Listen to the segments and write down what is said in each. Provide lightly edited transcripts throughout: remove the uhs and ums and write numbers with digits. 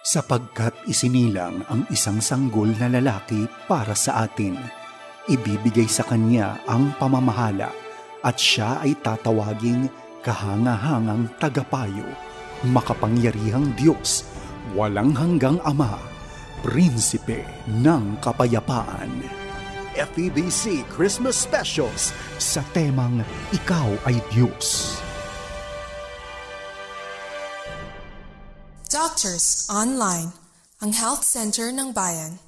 Sapagkat isinilang ang isang sanggol na lalaki para sa atin, ibibigay sa kanya ang pamamahala at siya ay tatawaging kahangahangang tagapayo, makapangyarihang Diyos, walang hanggang Ama, Prinsipe ng Kapayapaan. FEBC Christmas Specials sa temang Ikaw ay Diyos. Doctors Online, ang health center ng bayan.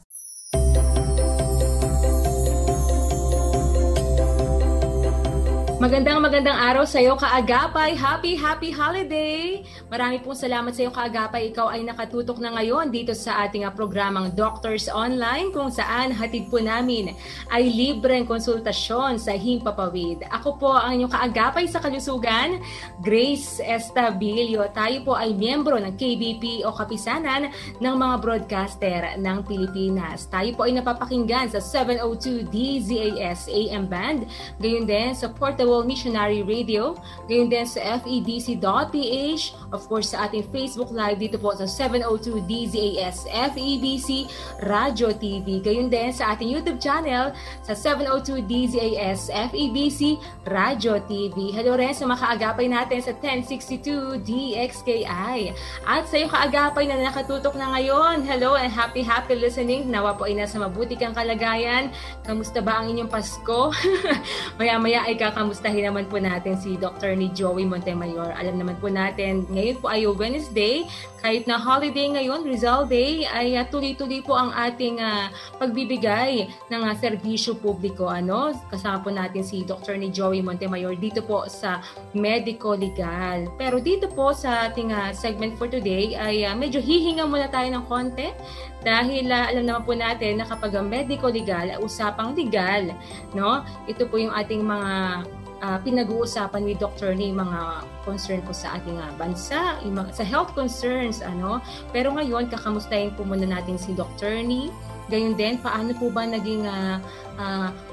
Magandang araw sa iyo, Kaagapay. Happy holiday! Marami pong salamat sa iyo, Kaagapay. Ikaw ay nakatutok na ngayon dito sa ating programang Doctors Online, kung saan hatid po namin ay libreng konsultasyon sa himpapawid. Ako po ang inyong Kaagapay sa kalusugan, Grace Estabilio. Tayo po ay miyembro ng KBP o Kapisanan ng mga broadcaster ng Pilipinas. Tayo po ay napapakinggan sa 702 DZAS AM band, gayon din sa Portable Missionary Radio, gayon din sa FEBC.ph, of course sa ating Facebook Live dito po sa 702 DZAS FEBC Radio TV, gayon din sa ating YouTube channel sa 702 DZAS FEBC Radio TV. Hello rin sa mga kaagapay natin sa 1062 DXKI. At sa iyo kaagapay na nakatutok na ngayon, hello and happy listening. Nawa po ay nasa mabuti kang kalagayan. Kamusta ba ang inyong Pasko? Maya-maya ay kakamustahin naman po natin si Dr. ni Joey Montemayor. Alam naman po natin, ngayon po ay Wednesday. Kahit na holiday ngayon, Rizal Day, ay tuloy-tuloy po ang ating pagbibigay ng serbisyo publiko. Kasama po natin si Dr. ni Joey Montemayor dito po sa Medico Legal. Pero dito po sa ating segment for today ay medyo hihinga muna tayo ng konti dahil alam naman po natin na kapag Medico Legal, usapang legal, no? Ito po yung ating mga pinag-uusapan with Dr. ni mga concern po sa ating bansa, sa health concerns, Pero ngayon, kakamustahin po muna natin si Dr. ni. Gayon din, paano po ba naging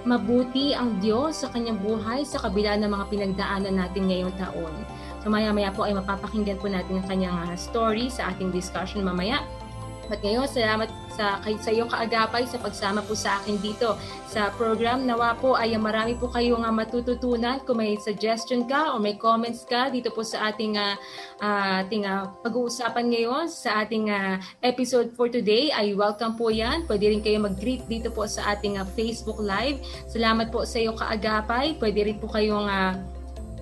mabuti ang Diyos sa kanyang buhay sa kabila ng mga pinagdaanan natin ngayong taon. So maya-maya po ay mapapakinggan po natin ang kanyang story sa ating discussion mamaya. At ngayon, salamat sa iyo kaagapay sa pagsama po sa akin dito sa program. Nawa po ay marami po kayong matututunan. Kung may suggestion ka o may comments ka dito po sa ating pag-uusapan ngayon sa ating episode for today, ay welcome po yan. Pwede rin kayo mag-greet dito po sa ating Facebook Live. Salamat po sa iyo kaagapay. Pwede rin po kayong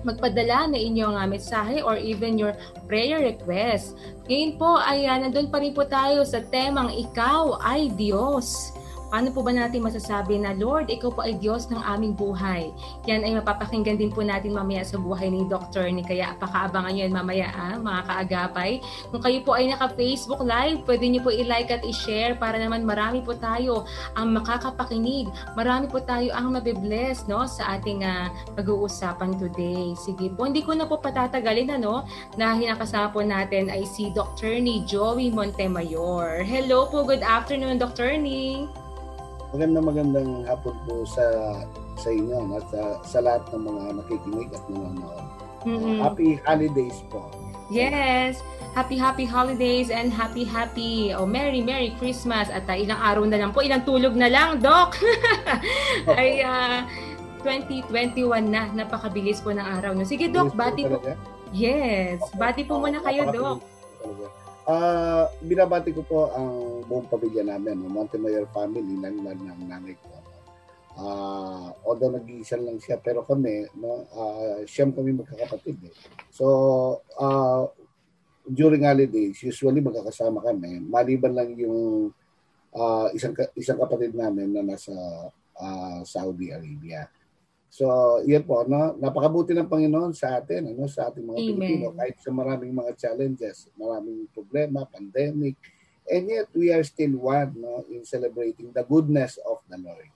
magpadala na inyong mensahe or even your prayer request. Ngayon po ay nandun pa rin po tayo sa temang Ikaw ay Diyos. Paano po ba natin masasabi na, Lord, Ikaw po ay Diyos ng aming buhay? Yan ay mapapakinggan din po natin mamaya sa buhay ni Dr. ni. Kaya pakaabangan nyo yan mamaya, mga kaagapay. Kung kayo po ay naka-Facebook Live, pwede nyo po i-like at i-share para naman marami po tayo ang makakapakinig. Marami po tayo ang mabibless, sa ating pag-uusapan today. Sige po, hindi ko na po patatagalin, dahil nakasama po natin ay si Dr. ni Joey Montemayor. Hello po, good afternoon, Dr. ni. Magandang hapon po sa inyo at sa lahat ng mga nakikinig at nanonood. Happy holidays po. Yes, happy holidays and happy Merry Christmas at ilang araw na lang po, ilang tulog na lang, Doc. Ay 2021 na, napakabilis po ng araw. Sige, Doc, bati po. Yes, bati po muna kayo, Doc. Binabati ko po ang buong pamilya namin, Montemayor family, ng nanay ko. Although nag-iisa lang siya, pero kami, siyam kami magkakapatid. So, during holidays, usually magkakasama kami. Maliban lang yung isang kapatid namin na nasa Saudi Arabia. So, yan po, napakabuti ng Panginoon sa atin, sa ating mga Pilipino, kahit sa maraming mga challenges, maraming problema, pandemic, and yet we are still one in celebrating the goodness of the Lord.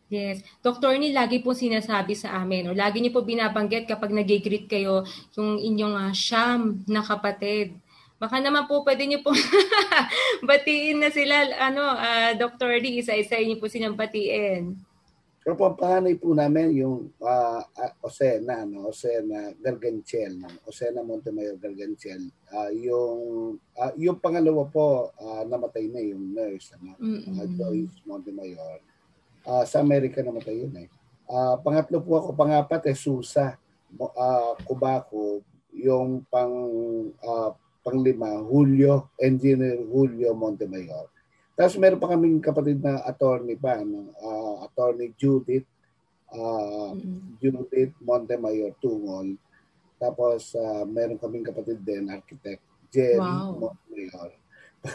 Yes. Dr. ni, lagi po sinasabi sa amin, lagi niyo po binabanggit kapag nag-greet kayo yung inyong siyam na kapatid. Baka naman po pwede niyo po batiin na sila, Dr. D, isa-isa niyo po silang batiin. Pero po ang panganay po namin yung Osena Gargantiel, Osena Montemayor Gargantiel. Yung pangalawa po, namatay na yung nurse, Joyce Montemayor. Sa Amerika namatay yun eh. Pangatlo po ako, pangapat Susa Cubaco, yung panglima, Engineer Julio Montemayor. Tapos meron pa kaming kapatid na attorney attorney Judith Montemayor Tungol. Tapos meron kaming kapatid din, architect, Jerry Montemayor.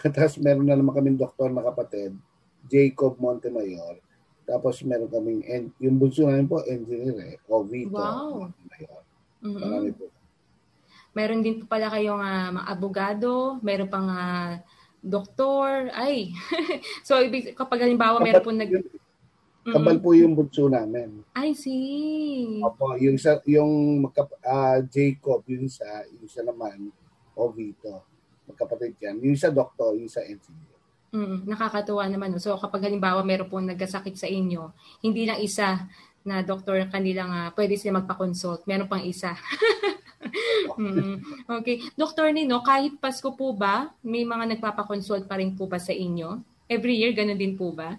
Tapos meron na naman kaming doktor na kapatid, Jacob Montemayor. Tapos meron kaming, yung bunso namin po, engineer Ovito Montemayor. Marami po. Meron din po pala kayong mga abogado, meron pang doktor, so kapag halimbawa meron po Kabal po yung bunso namin. I see. Opo, yung Jacob, yung isa naman, Ovito. Magkapatid yan. Yung isa doktor, yung isa engineer. Nakakatuwa naman. So kapag halimbawa meron pong nagkasakit sa inyo, hindi lang isa na doktor kanilang pwede sila magpa-consult. Meron pang isa. Okay. Dr. Nino, kahit Pasko po ba, may mga nagpapakonsult pa rin po ba sa inyo? Every year, ganun din po ba?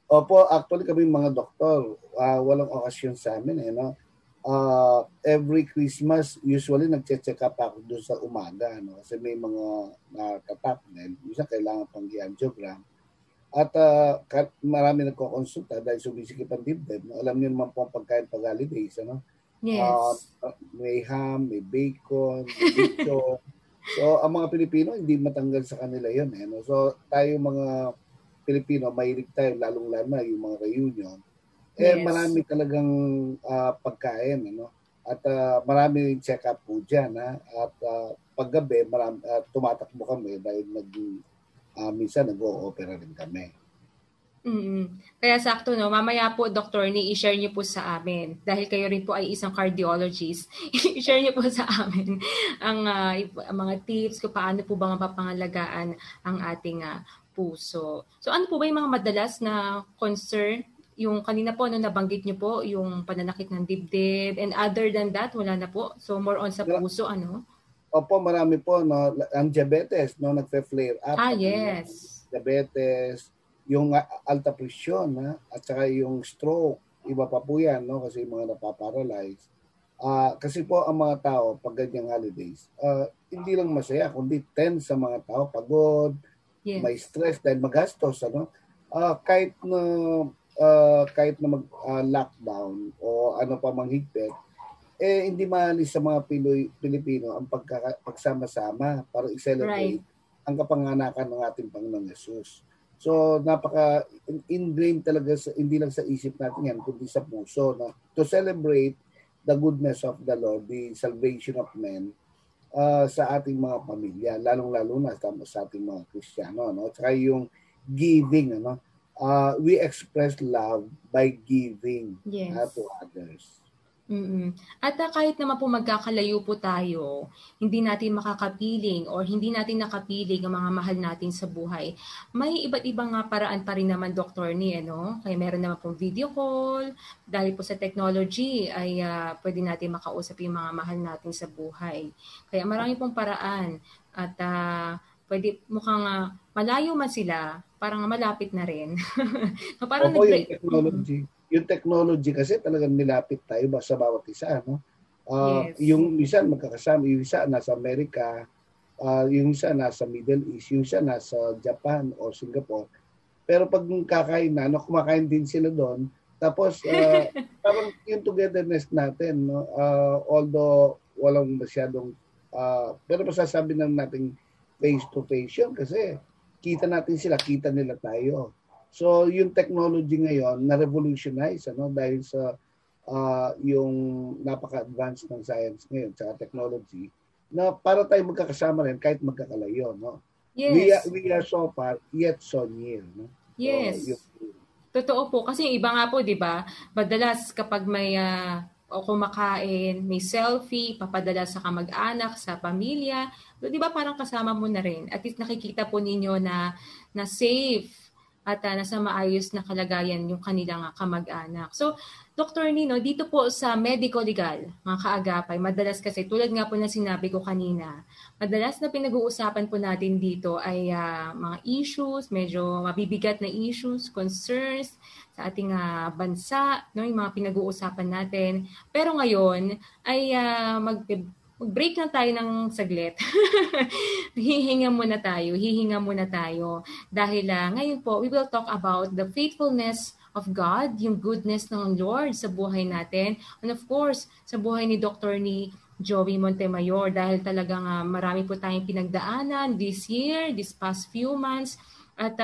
Opo, actually kami mga doktor, walang okasyon sa amin. Every Christmas, usually nagche-check up ako doon sa umaga. Kasi may mga natatak din. Minsan kailangan pang i-angiogram. At marami nagko-consulta dahil sumisikip ang dibdib. Alam niyo naman po ang pagkain pag-holidays. Yes. May ham, may bacon, may lechon. So, ang mga Pilipino, hindi matanggal sa kanila yun. So, tayo mga Pilipino, mahilig tayo, lalong-lalo na yung mga reunion. Marami talagang pagkain. At marami check-up po dyan. At paggabi, tumatakbo kami dahil minsan nag-o-opera rin kami. Kaya sakto, mamaya po, Dr. Ni, i-share niyo po sa amin. Dahil kayo rin po ay isang cardiologist, i-share niyo po sa amin ang mga tips kung paano po ba mapapangalagaan ang ating puso. So ano po ba yung mga madalas na concern? Yung kanina po, nabanggit niyo po, yung pananakit ng dibdib. And other than that, wala na po. So more on sa puso, Opo, marami po. Ang diabetes, nagfe-flare up. Yes. Diabetes, yung alta presyon, at saka yung stroke, iba pa po yan, kasi yung mga napaparalyze. Kasi po ang mga tao, pag ganyang holidays, hindi lang masaya, kundi tense sa mga tao, pagod, may stress dahil magastos. Kahit na mag-lockdown o ano pa mang higpit, hindi maalis sa mga Pilipino ang pagsama-sama para i-celebrate ang kapanganakan ng ating Panginoong Yesus. So, napaka-ingrained talaga, hindi lang sa isip natin yan, kundi sa puso, to celebrate the goodness of the Lord, the salvation of men sa ating mga pamilya, lalong-lalo na sa ating mga Kristiyano. At saka yung giving, we express love by giving to others. At kahit naman po magkakalayo po tayo, hindi natin makakapiling or hindi natin nakapiling ang mga mahal natin sa buhay, may iba't ibang paraan pa rin naman, Dr. Ni, Kaya meron naman pong video call, dahil po sa technology ay pwede natin makausap yung mga mahal natin sa buhay. Kaya marami pong paraan at pwede mukhang malayo man sila, parang malapit na rin. Parang yung technology. Yung technology kasi talagang nilapit tayo sa bawat isa. Yung isa magkakasama, yung isa nasa Amerika, yung isa nasa Middle East, yung isa nasa Japan o Singapore. Pero pag kakain na, kumakain din sila doon. Tapos parang yung togetherness natin, although walang masyadong, pero masasabi na natin face-to-face yun kasi kita natin sila, kita nila tayo. So, yung technology ngayon, na-revolutionize dahil sa yung napaka-advanced ng science ngayon sa technology, na para tayo magkakasama rin kahit magkakalayo. Yes. We are so far, yet so near. Yes. Totoo po. Kasi yung iba nga po, di ba, madalas kapag may kumakain, may selfie, papadala sa kamag-anak, sa pamilya, di ba parang kasama mo na rin. At least nakikita po ninyo na safe at nasa maayos na kalagayan yung kanilang kamag-anak. So, Dr. Nino, dito po sa medico-legal, mga kaagapay, madalas kasi, tulad nga po na sinabi ko kanina, madalas na pinag-uusapan po natin dito ay mga issues, medyo mabibigat na issues, concerns sa ating bansa, no, yung mga pinag-uusapan natin. Pero ngayon ay mag-break na tayo ng saglit. hihinga muna tayo. Dahil ngayon po, we will talk about the faithfulness of God, yung goodness ng Lord sa buhay natin. And of course, sa buhay ni Dr. ni Joey Montemayor, dahil talagang marami po tayong pinagdaanan this year, this past few months. At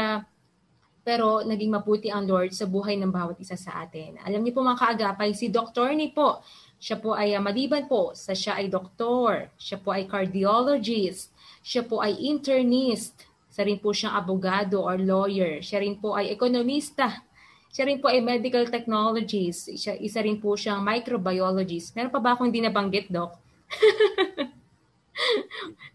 pero naging mabuti ang Lord sa buhay ng bawat isa sa atin. Alam niyo po mga kaagapay, si Dr. ni po, siya po ay maliban po sa siya ay doktor, siya po ay cardiologist, siya po ay internist, isa rin po siyang abogado or lawyer, siya rin po ay ekonomista, siya rin po ay medical technologist, isa rin po siyang microbiologist. Meron pa ba akong hindi nabanggit, Doc?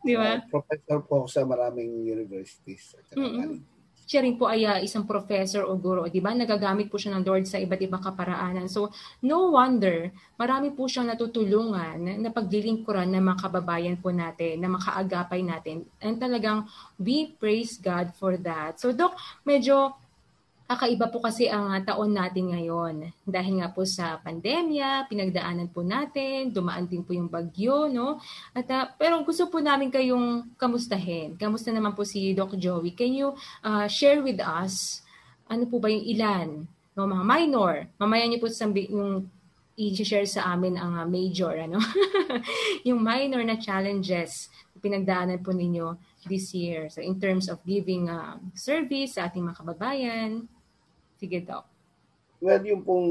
Di ba? Professor po sa maraming universities at colleges. Siya rin po ay isang professor o guro, di ba? Nagagamit po siya ng Lord sa iba't ibang kaparaanan. So, no wonder, marami po siyang natutulungan na paglilingkuran ng mga kababayan po natin, na makaagapay natin. And talagang, we praise God for that. So, Doc, medyo kakaiba po kasi ang taon natin ngayon. Dahil nga po sa pandemya, pinagdaanan po natin, dumaan din po yung bagyo, no? At pero gusto po namin kayong kamustahin. Kamusta naman po si Doc Joey? Can you share with us, ano po ba yung ilan, no, mga minor? Mamaya niyo po yung i-share sa amin ang major, ano? Yung minor na challenges pinagdaanan po ninyo this year. So in terms of giving service sa ating mga kababayan. Sige, Doc. Well, yung pong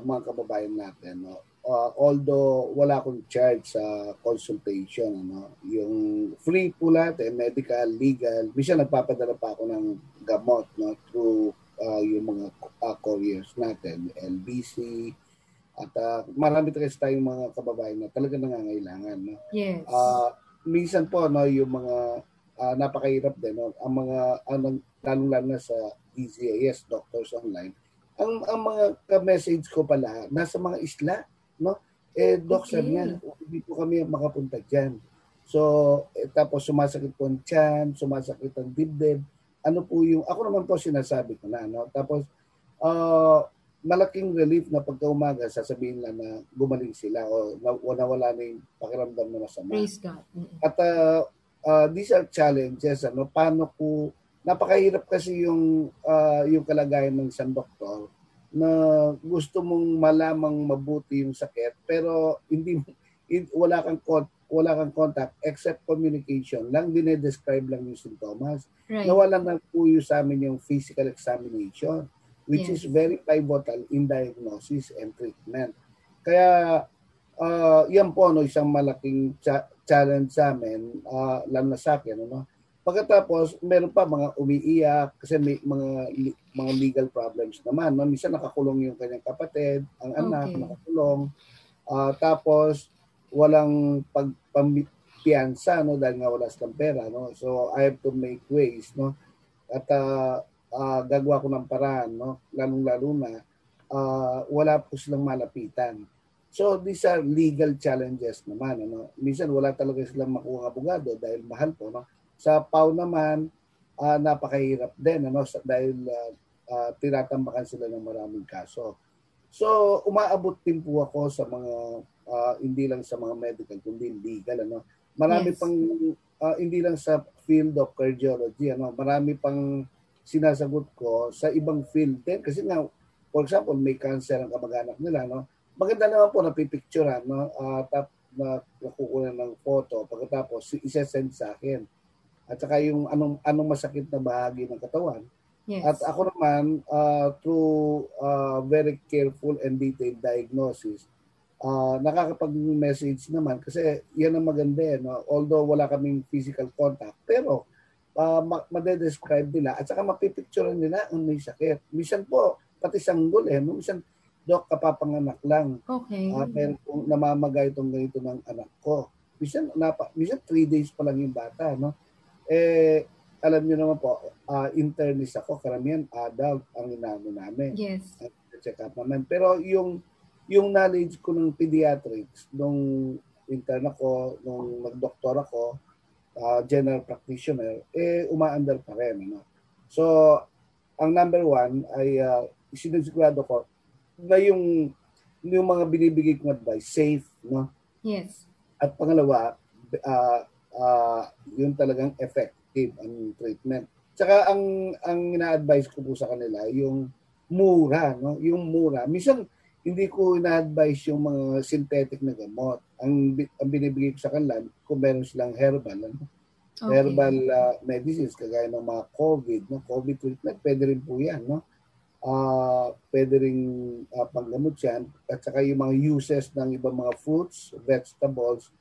mga kababayan natin, no, although wala akong charge sa consultation, ano, yung free po natin, medical, legal, minsan nagpapadala pa ako ng gamot, no, through yung mga couriers natin, LBC, at marami kasi tayong mga kababayan na talaga nangangailangan. No? Yes. Minsan po, no, yung mga napakahirap din, no, ang mga, lalong-lalo na sa DZAS, Doctors Online, ang mga ka-message ko pala, nasa mga isla, no? Doc, sabi niya, hindi po kami makapunta dyan. So, tapos sumasakit po ang tiyan, sumasakit ang dibdib. Ano po yung, ako naman po sinasabi ko na, no? Tapos, malaking relief na pagka umaga, sasabihin lang na gumaling sila o nawala na yung pakiramdam na masama. Praise God. At these are challenges, ano? Paano po, napakahirap kasi yung kalagayan ng isang doktor na gusto mong malamang mabuti yung sakit pero wala kang contact except communication lang, dinedescribe lang yung sintomas. Right. Nawalan na po yung sa amin yung physical examination which is very pivotal in diagnosis and treatment. Kaya yan po, no, isang malaking challenge sa amin, lalo na sa akin, no? Pagkatapos, meron pa mga umiiyak kasi may mga legal problems naman. No? Minsan nakakulong yung kanyang kapatid, ang anak nakakulong. Tapos, walang pagpampiyansa, no? Dahil nga wala silang pera. No? So, I have to make ways. No? At gagawa ko ng paraan. No? Lalong-lalo na, wala po silang malapitan. So, these are legal challenges naman. Ano? Minsan, wala talaga silang makuha abogado dahil mahal po. No? Sa PAW naman, napakahirap din ano dahil tinatambakan sila ng maraming kaso. So, umaabot din po ako sa mga hindi lang sa mga medical kundi legal ano. Marami pang hindi lang sa field of cardiology ano, marami pang sinasagot ko sa ibang field din kasi nga for example, may cancer ang kamag-anak nila no. Maganda naman po napipicturean no, na nakukuha ng photo pagkatapos isa-send sa akin. At saka yung anong masakit na bahagi ng katawan. Yes. At ako naman, through very careful and detailed diagnosis, nakakapag-message naman kasi yan ang maganda. No? Although wala kaming physical contact, pero madedescribe nila at saka mapipicturean nila ang may sakit. Minsan po, pati sanggol no? Minsan, Doc, kapapanganak lang. Okay. Meron pong namamagay itong ganito ng anak ko. Minsan 3 days pa lang yung bata, no? alam niyo naman po, internist ako, karamihan adult ang inaano namin. Yes. Check up naman. Pero yung knowledge ko ng pediatrics, nung intern ako, nung nag-doktor ako, general practitioner, umaandar pa rin. Ano? So, ang number one ay sinisigurado ko na yung mga binibigay kong advice, safe, no? Yes. At pangalawa, yung talagang effective ang treatment. Tsaka ang ina-advise ko po sa kanila, yung mura, no? Yung mura. Minsan, hindi ko ina-advise yung mga synthetic na gamot. Ang binibigay ko sa kanila, kung meron silang herbal, ano? Okay. Herbal medicines, kagaya ng mga COVID, no? COVID treatment, pwede rin po yan, no? Pwede rin panggamot yan. At saka yung mga uses ng ibang mga fruits, vegetables,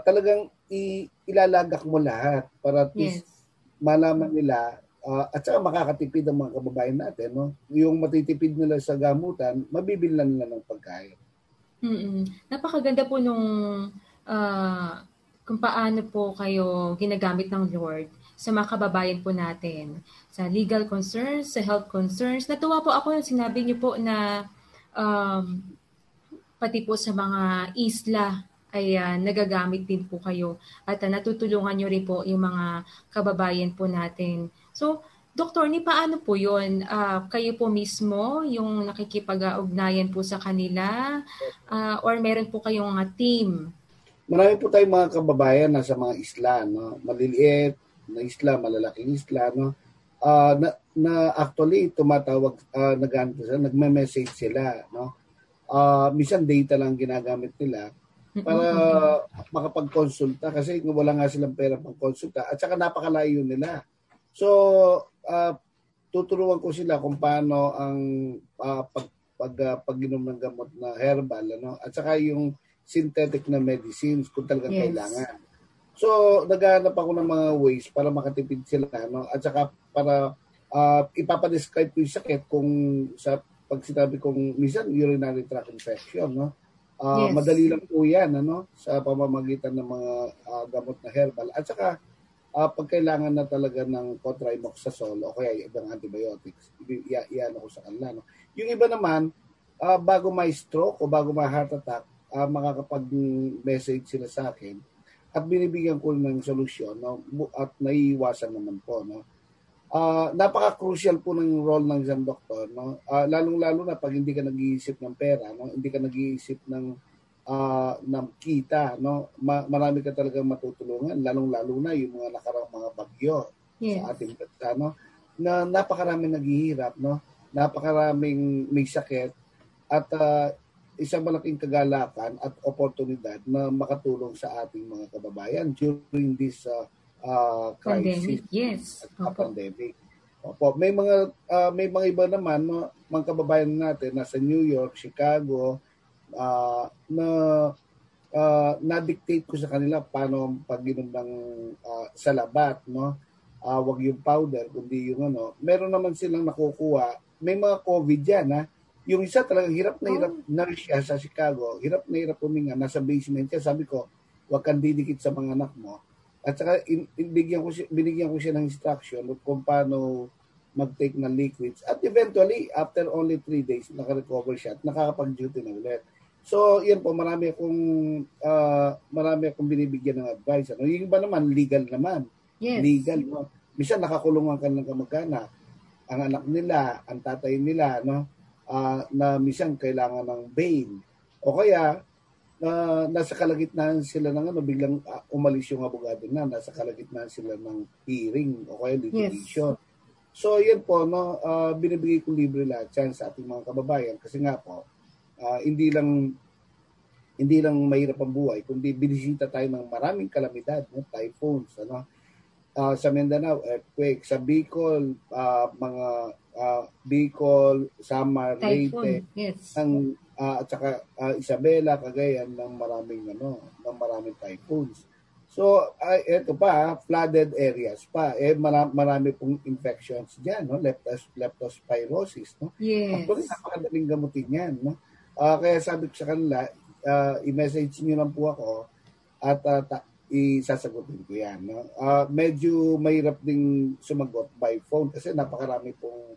talagang ilalagak mo lahat para at least malaman nila at saka makakatipid ang mga kababayan natin. No? Yung matitipid nila sa gamutan, mabibilan nila ng pagkain. Napakaganda po nung kung paano po kayo ginagamit ng Lord sa mga kababayan po natin. Sa legal concerns, sa health concerns. Natuwa po ako nung sinabi niyo po na pati po sa mga isla ay nagagamit din po kayo at natutulungan nyo rin po yung mga kababayan po natin. So, Doktor, ni paano po yun? Kayo po mismo yung nakikipag-ugnayan po sa kanila or meron po kayong team? Marami po tayong mga kababayan na sa mga isla, no? Maliliit na isla, malalaking isla, no? Na actually tumatawag, nagme-message sila, no? Minsan data lang ginagamit nila para makapag-consulta kasi wala nga silang pera pang-consulta at saka napakalayo nila. So, tuturuan ko sila kung paano ang pag-inom ng gamot na herbal, ano? At saka yung synthetic na medicines kung talagang kailangan. So, naghahanap ako ng mga ways para makatipid sila, no? At saka para ipapadescribe ko yung sakit kung pag sinabi kong minsan urinary tract infection, no? Madali lang po yan, ano? Sa pamamagitan ng mga gamot na herbal. At saka, pag kailangan na talaga ng cotrimoxazole o kaya ibang antibiotics, iyan ako sa kanila, no? Yung iba naman, bago may stroke o bago may heart attack, makakapag-message sila sa akin at binibigyan ko ng solusyon, no? At naiiwasan naman po, no? Napaka-crucial po ng role ng isang doktor, no? Lalong-lalo na pag hindi ka nag-iisip ng pera, no? Hindi ka nag-iisip ng kita, no? Marami ka talagang matutulungan, lalong-lalo na yung mga nakaraang mga bagyo sa ating bansa, no? Na napakaraming naghihirap, no? Napakaraming may sakit at isang malaking kagalakan at oportunidad na makatulong sa ating mga kababayan during this crisis. At pandemic. Opo, may mga iba naman, no, mga kababayan natin nasa New York, Chicago, na-dictate ko sa kanila paano pag-inom ng salabat, no? Wag yung powder kundi yung ano. Meron naman silang nakukuha. May mga COVID yan, ha. Yung isa talagang hirap na siya sa Chicago, hirap na hirap huminga, nasa basement siya. Sabi ko, wag kang didikit sa mga anak mo. At saka binigyan ko siya ng instruction kung paano mag-take ng liquids. At eventually, after only 3 days, naka-recover siya at nakakapag-duty na ulit. So, yan po, marami akong binibigyan ng advice. Ano? Yung iba naman, legal naman. Yes. Legal, no? Minsan nakakulungan ka ng kamag-anak. Ang anak nila, ang tatay nila, no? Na minsan kailangan ng bail. O kaya, nasa kalagitnaan sila ng biglang umalis yung abogado na, nasa kalagitnaan sila ng hearing o kaya litigation. Yes. So, yan po, no, binibigay ko libre lahat yan sa ating mga kababayan kasi nga po, hindi lang mahirap ang buhay, kundi binisita tayo ng maraming kalamidad, no, typhoons, ano, sa Mindanao, earthquake, sa Bicol, mga Bicol, Samar, Leyte, at saka Isabela, Cagayan ng maraming typhoons. So, ito pa, flooded areas pa. Marami pong infections diyan, no? Leptospirosis, no? Yes. Actually, napakadaling gamutin yan, no? Kaya sabi ko sa kanila, i-message niyo lang po ako at isasagutin ko yan. No? Medyo mahirap ding sumagot by phone kasi napakarami pong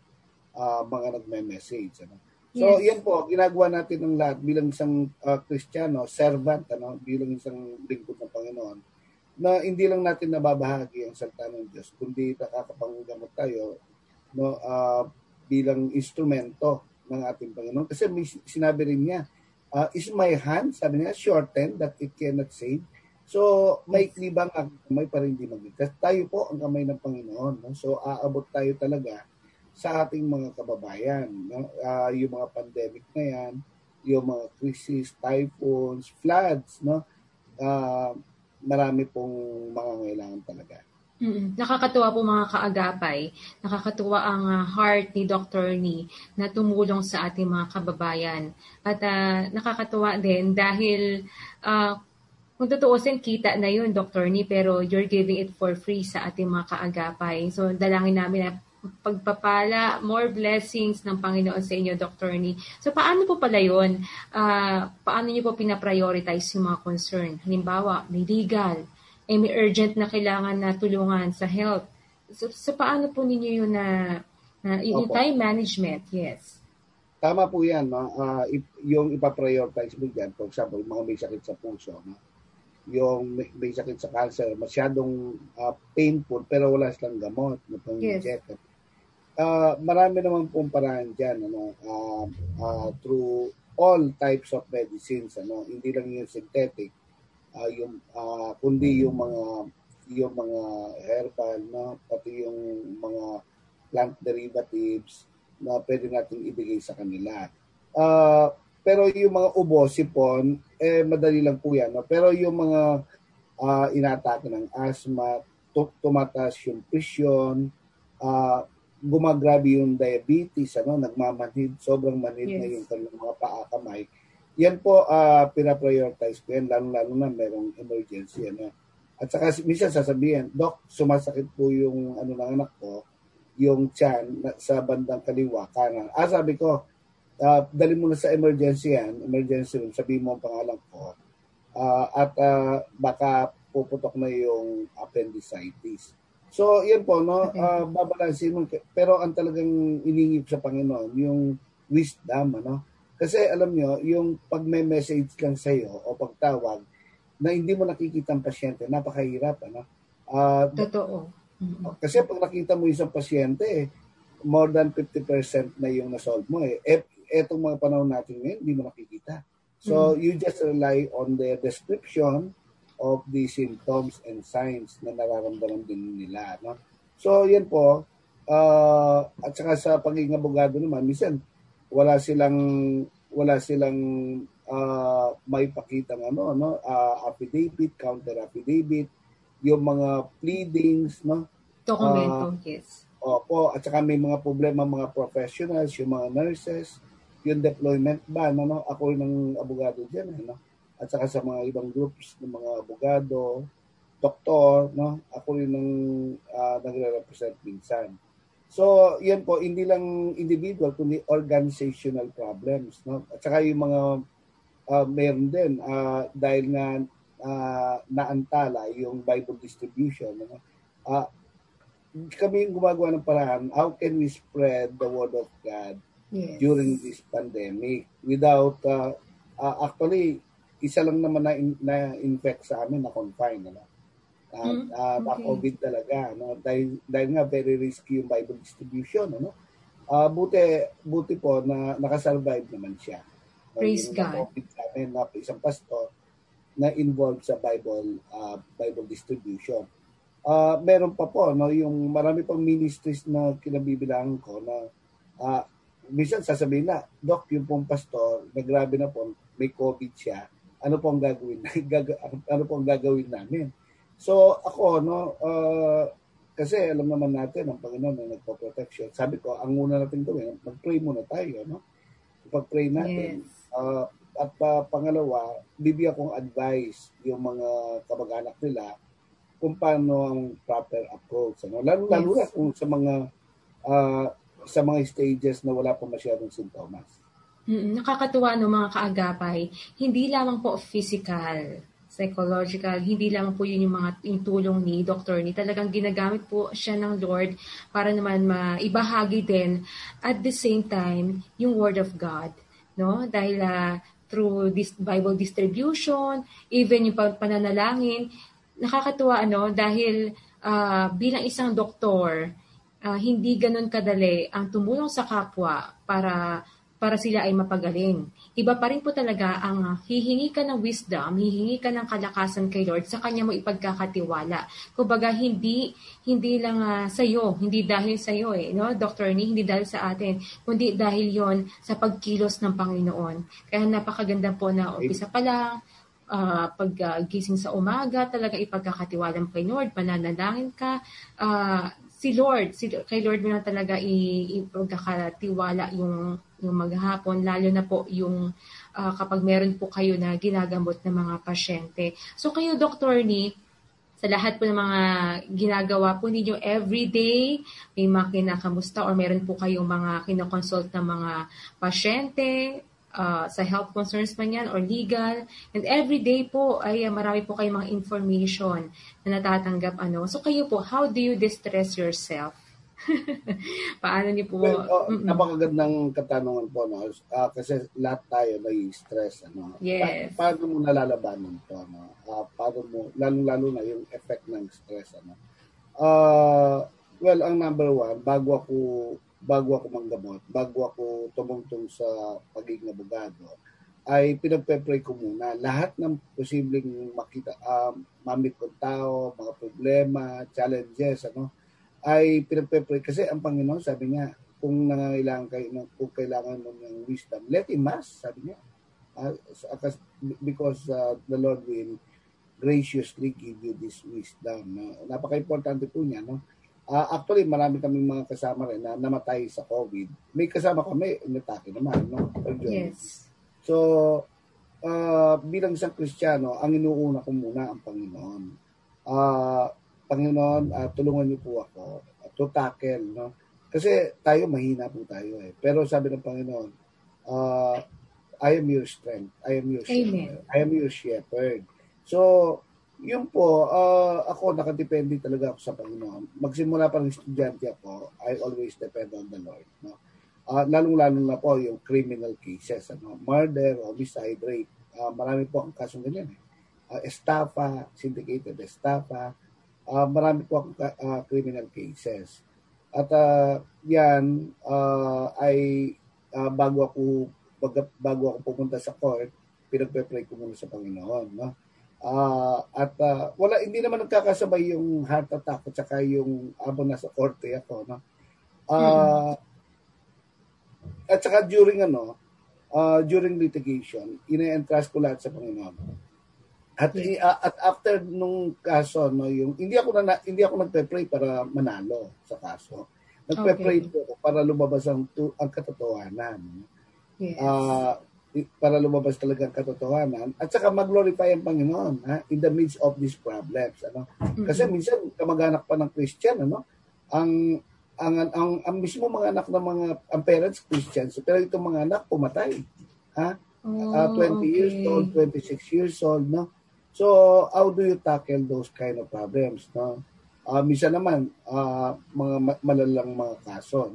mga nagme-message. Ano? So, yan po, ginagawa natin ng lahat bilang isang Kristiyano, servant, bilang isang lingkod ng Panginoon, na hindi lang natin nababahagi ang salita ng Diyos, kundi nakakapanggamot tayo no, bilang instrumento ng ating Panginoon. Kasi may sinabi rin niya, is my hand, sabi niya, shortened that it cannot save. So, may klibang ang kamay para hindi magligtas. Tayo po ang kamay ng Panginoon. No? So, aabot tayo talaga sa ating mga kababayan. No? Yung mga pandemic na yan, yung mga crisis, typhoons, floods, no? Marami pong mga ngailangan talaga. Nakakatuwa po mga kaagapay. Nakakatuwa ang heart ni Dr. Ni na tumulong sa ating mga kababayan. At nakakatuwa din dahil kung tutuusin, kita na yun, Dr. Ni, pero you're giving it for free sa ating mga kaagapay. So, dalangin namin na pagpapala, more blessings ng Panginoon sa inyo, Dr. Ni. So, paano po pala yun? Paano niyo po pinaprioritize yung mga concern? Halimbawa, may legal, may urgent na kailangan na tulungan sa health. So paano po ninyo yun yung time management? Yes. Tama po yan. No? Yung ipaprioritize mo dyan, for example, mga may sakit sa puso, no? Yung may sakit sa cancer, masyadong painful pero wala silang gamot. Yes. Marami naman pong paraan dyan through all types of medicines. Hindi lang yung synthetic, kundi yung mga herbal, no? Pati yung mga plant derivatives na pwede natin ibigay sa kanila. Pero yung mga ubo, sipon, madali lang po yan. No? Pero yung mga inatake ng asthma, tumataas yung presyon, gumagrabe yung diabetes, nagmamanhid, sobrang manhid na yung kanilang mga paa, kamay. Yan po, pinaprioritize ko yan, lalo na merong emergency. At saka minsan sasabihin, Doc, sumasakit po yung ng anak ko, yung tiyan sa bandang kaliwa, kanan. Sabi ko, dali mo na sa emergency room, sabihin mo ang pangalan ko, at baka puputok na yung appendicitis. So, yan po, no? Babalansin mo. Pero ang talagang iningip sa Panginoon, yung wisdom, Kasi alam nyo, yung pag may message lang sa'yo o pagtawag na hindi mo nakikita ang pasyente, napakahirap, Totoo. Kasi pag nakita mo isang pasyente, more than 50% na yung nasolve mo. Etong mga panahon natin ngayon, hindi mo nakikita. So, you just rely on the description of the symptoms and signs na nararamdaman din nila. No? So, yan po. At saka sa pagiging abogado naman, minsan, wala silang may pakitang affidavit, counter affidavit, yung mga pleadings, no? Dokumento, yes. Opo, at saka may mga problema mga professionals, yung mga nurses, yung deployment ban, ako ng abogado diyan, At saka sa mga ibang groups ng mga abogado, doktor, ako rin ng nagre-represent minsan. So, yan po, hindi lang individual, kundi organizational problems, At saka yung mga meron din, dahil nga naantala yung Bible distribution, kami yung gumagawa ng paraan, how can we spread the word of God during this pandemic without, actually, isa lang naman na-infect sa amin, na-confine, na-COVID talaga, dahil nga very risky yung Bible distribution, buti po na nakasurvive naman siya. Praise God. COVID sa amin, isang pastor na involved sa Bible distribution. Meron pa po, yung marami pang ministries na kinabibilangan ko na minsan sasabihin na, Doc, yung pong pastor, na grabe na po, may COVID siya, ano po ang gagawin namin? So ako, kasi alam naman natin, ang Panginoon na nagpo-protection. Sabi ko, ang una natin gawin, mag-pray muna tayo, Pag-pray natin. Yes. At pangalawa, bibigyan kong advice yung mga kamag-anak nila kung paano ang proper approach. Lalo na kung sa mga stages na wala pa masyadong sintomas. Nakakatuwa mga kaagapay. Hindi lamang po physical psychological. Hindi lang po yun yung tulong ni Dr. Ni. Talagang ginagamit po siya ng Lord para naman maibahagi din at the same time yung Word of God. No? Dahil through this Bible distribution, even yung pananalangin, nakakatuwa dahil bilang isang doktor, hindi ganun kadali ang tumulong sa kapwa para sila ay mapagaling. Iba pa rin po talaga ang hihingi ka ng wisdom, hihingi ka ng kalakasan kay Lord, sa Kanya mo ipagkakatiwala. Kumbaga, hindi lang sa iyo, hindi dahil sa iyo no? Dr. Ni, hindi dahil sa atin, kundi dahil yon sa pagkilos ng Panginoon. Kaya napakaganda po na umpisa pa lang, paggising sa umaga, talaga ipagkakatiwala mo kay Lord, pananalangin ka, kay Lord mo na talaga ipagkakatiwala yung maghapon, lalo na po yung kapag meron po kayo na ginagamot ng mga pasyente. So kayo, Dr. Ni, sa lahat po ng mga ginagawa po ninyo everyday, may mga kinakamusta or meron po kayong mga kinoconsult ng mga pasyente, sa health concerns man yan or legal, and everyday po ay marami po kayong mga information na natatanggap. So kayo po, how do you distress yourself? Paano niyo po? Napakagandang katanungan po, no? Kasi lahat tayo may stress. Yes. Paano mo nalalabanan to? Paano mo, lalo na yung effect ng stress. Well, ang number one, bago ako manggamot, bago ako tumungtong sa pagiging abogado, ay pinagpe-pray ko muna lahat ng posibleng makita, mamit kong tao, mga problema, challenges, ay pinagpe-pray. Kasi ang Panginoon, sabi niya, kung kung kailangan mo ng wisdom, let Him ask, sabi niya. Because the Lord will graciously give you this wisdom. Napaka-importante po niya, actually, marami kaming mga kasama rin na namatay sa COVID. May kasama kami, inatake naman, Yes. So, bilang isang Kristiyano, ang inuuna ko muna ang Panginoon. Panginoon, tulungan niyo po ako to tackle, Kasi tayo, mahina po tayo Pero sabi ng Panginoon, I am your strength. I am your shepherd. I am your shepherd. So, yun po, ako nakadepende talaga ako sa Panginoon. Magsimula pa ng estudyante ako, I always depend on the Lord. Lalong-lalo na po yung criminal cases, murder, homicide, rape. Marami po ang kasong ganyan. Estafa, syndicated estafa. Marami po akong criminal cases. At yan ay bago ako pumunta sa court, pinagpe-pray ko muna sa Panginoon. Hindi naman nagkakasabay yung heart attack at saka yung abon na sa korte ako. At saka during litigation, ina-entrust ko lahat sa Panginoon. At after nung kaso, hindi ako nagpe-pray para manalo sa kaso. Nagpe-pray po para lumabas ang katotohanan. Yes. Para lumabas talaga ang katotohanan at saka mag-glorify ang Panginoon in the midst of these problems. Kasi minsan kamag-anak pa ng Christian, ang mismo mga anak ng ang parents Christians, pero itong mga anak pumatay. 20 years old, 26 years old, So, how do you tackle those kind of problems, minsan naman, mga malalang mga kaso,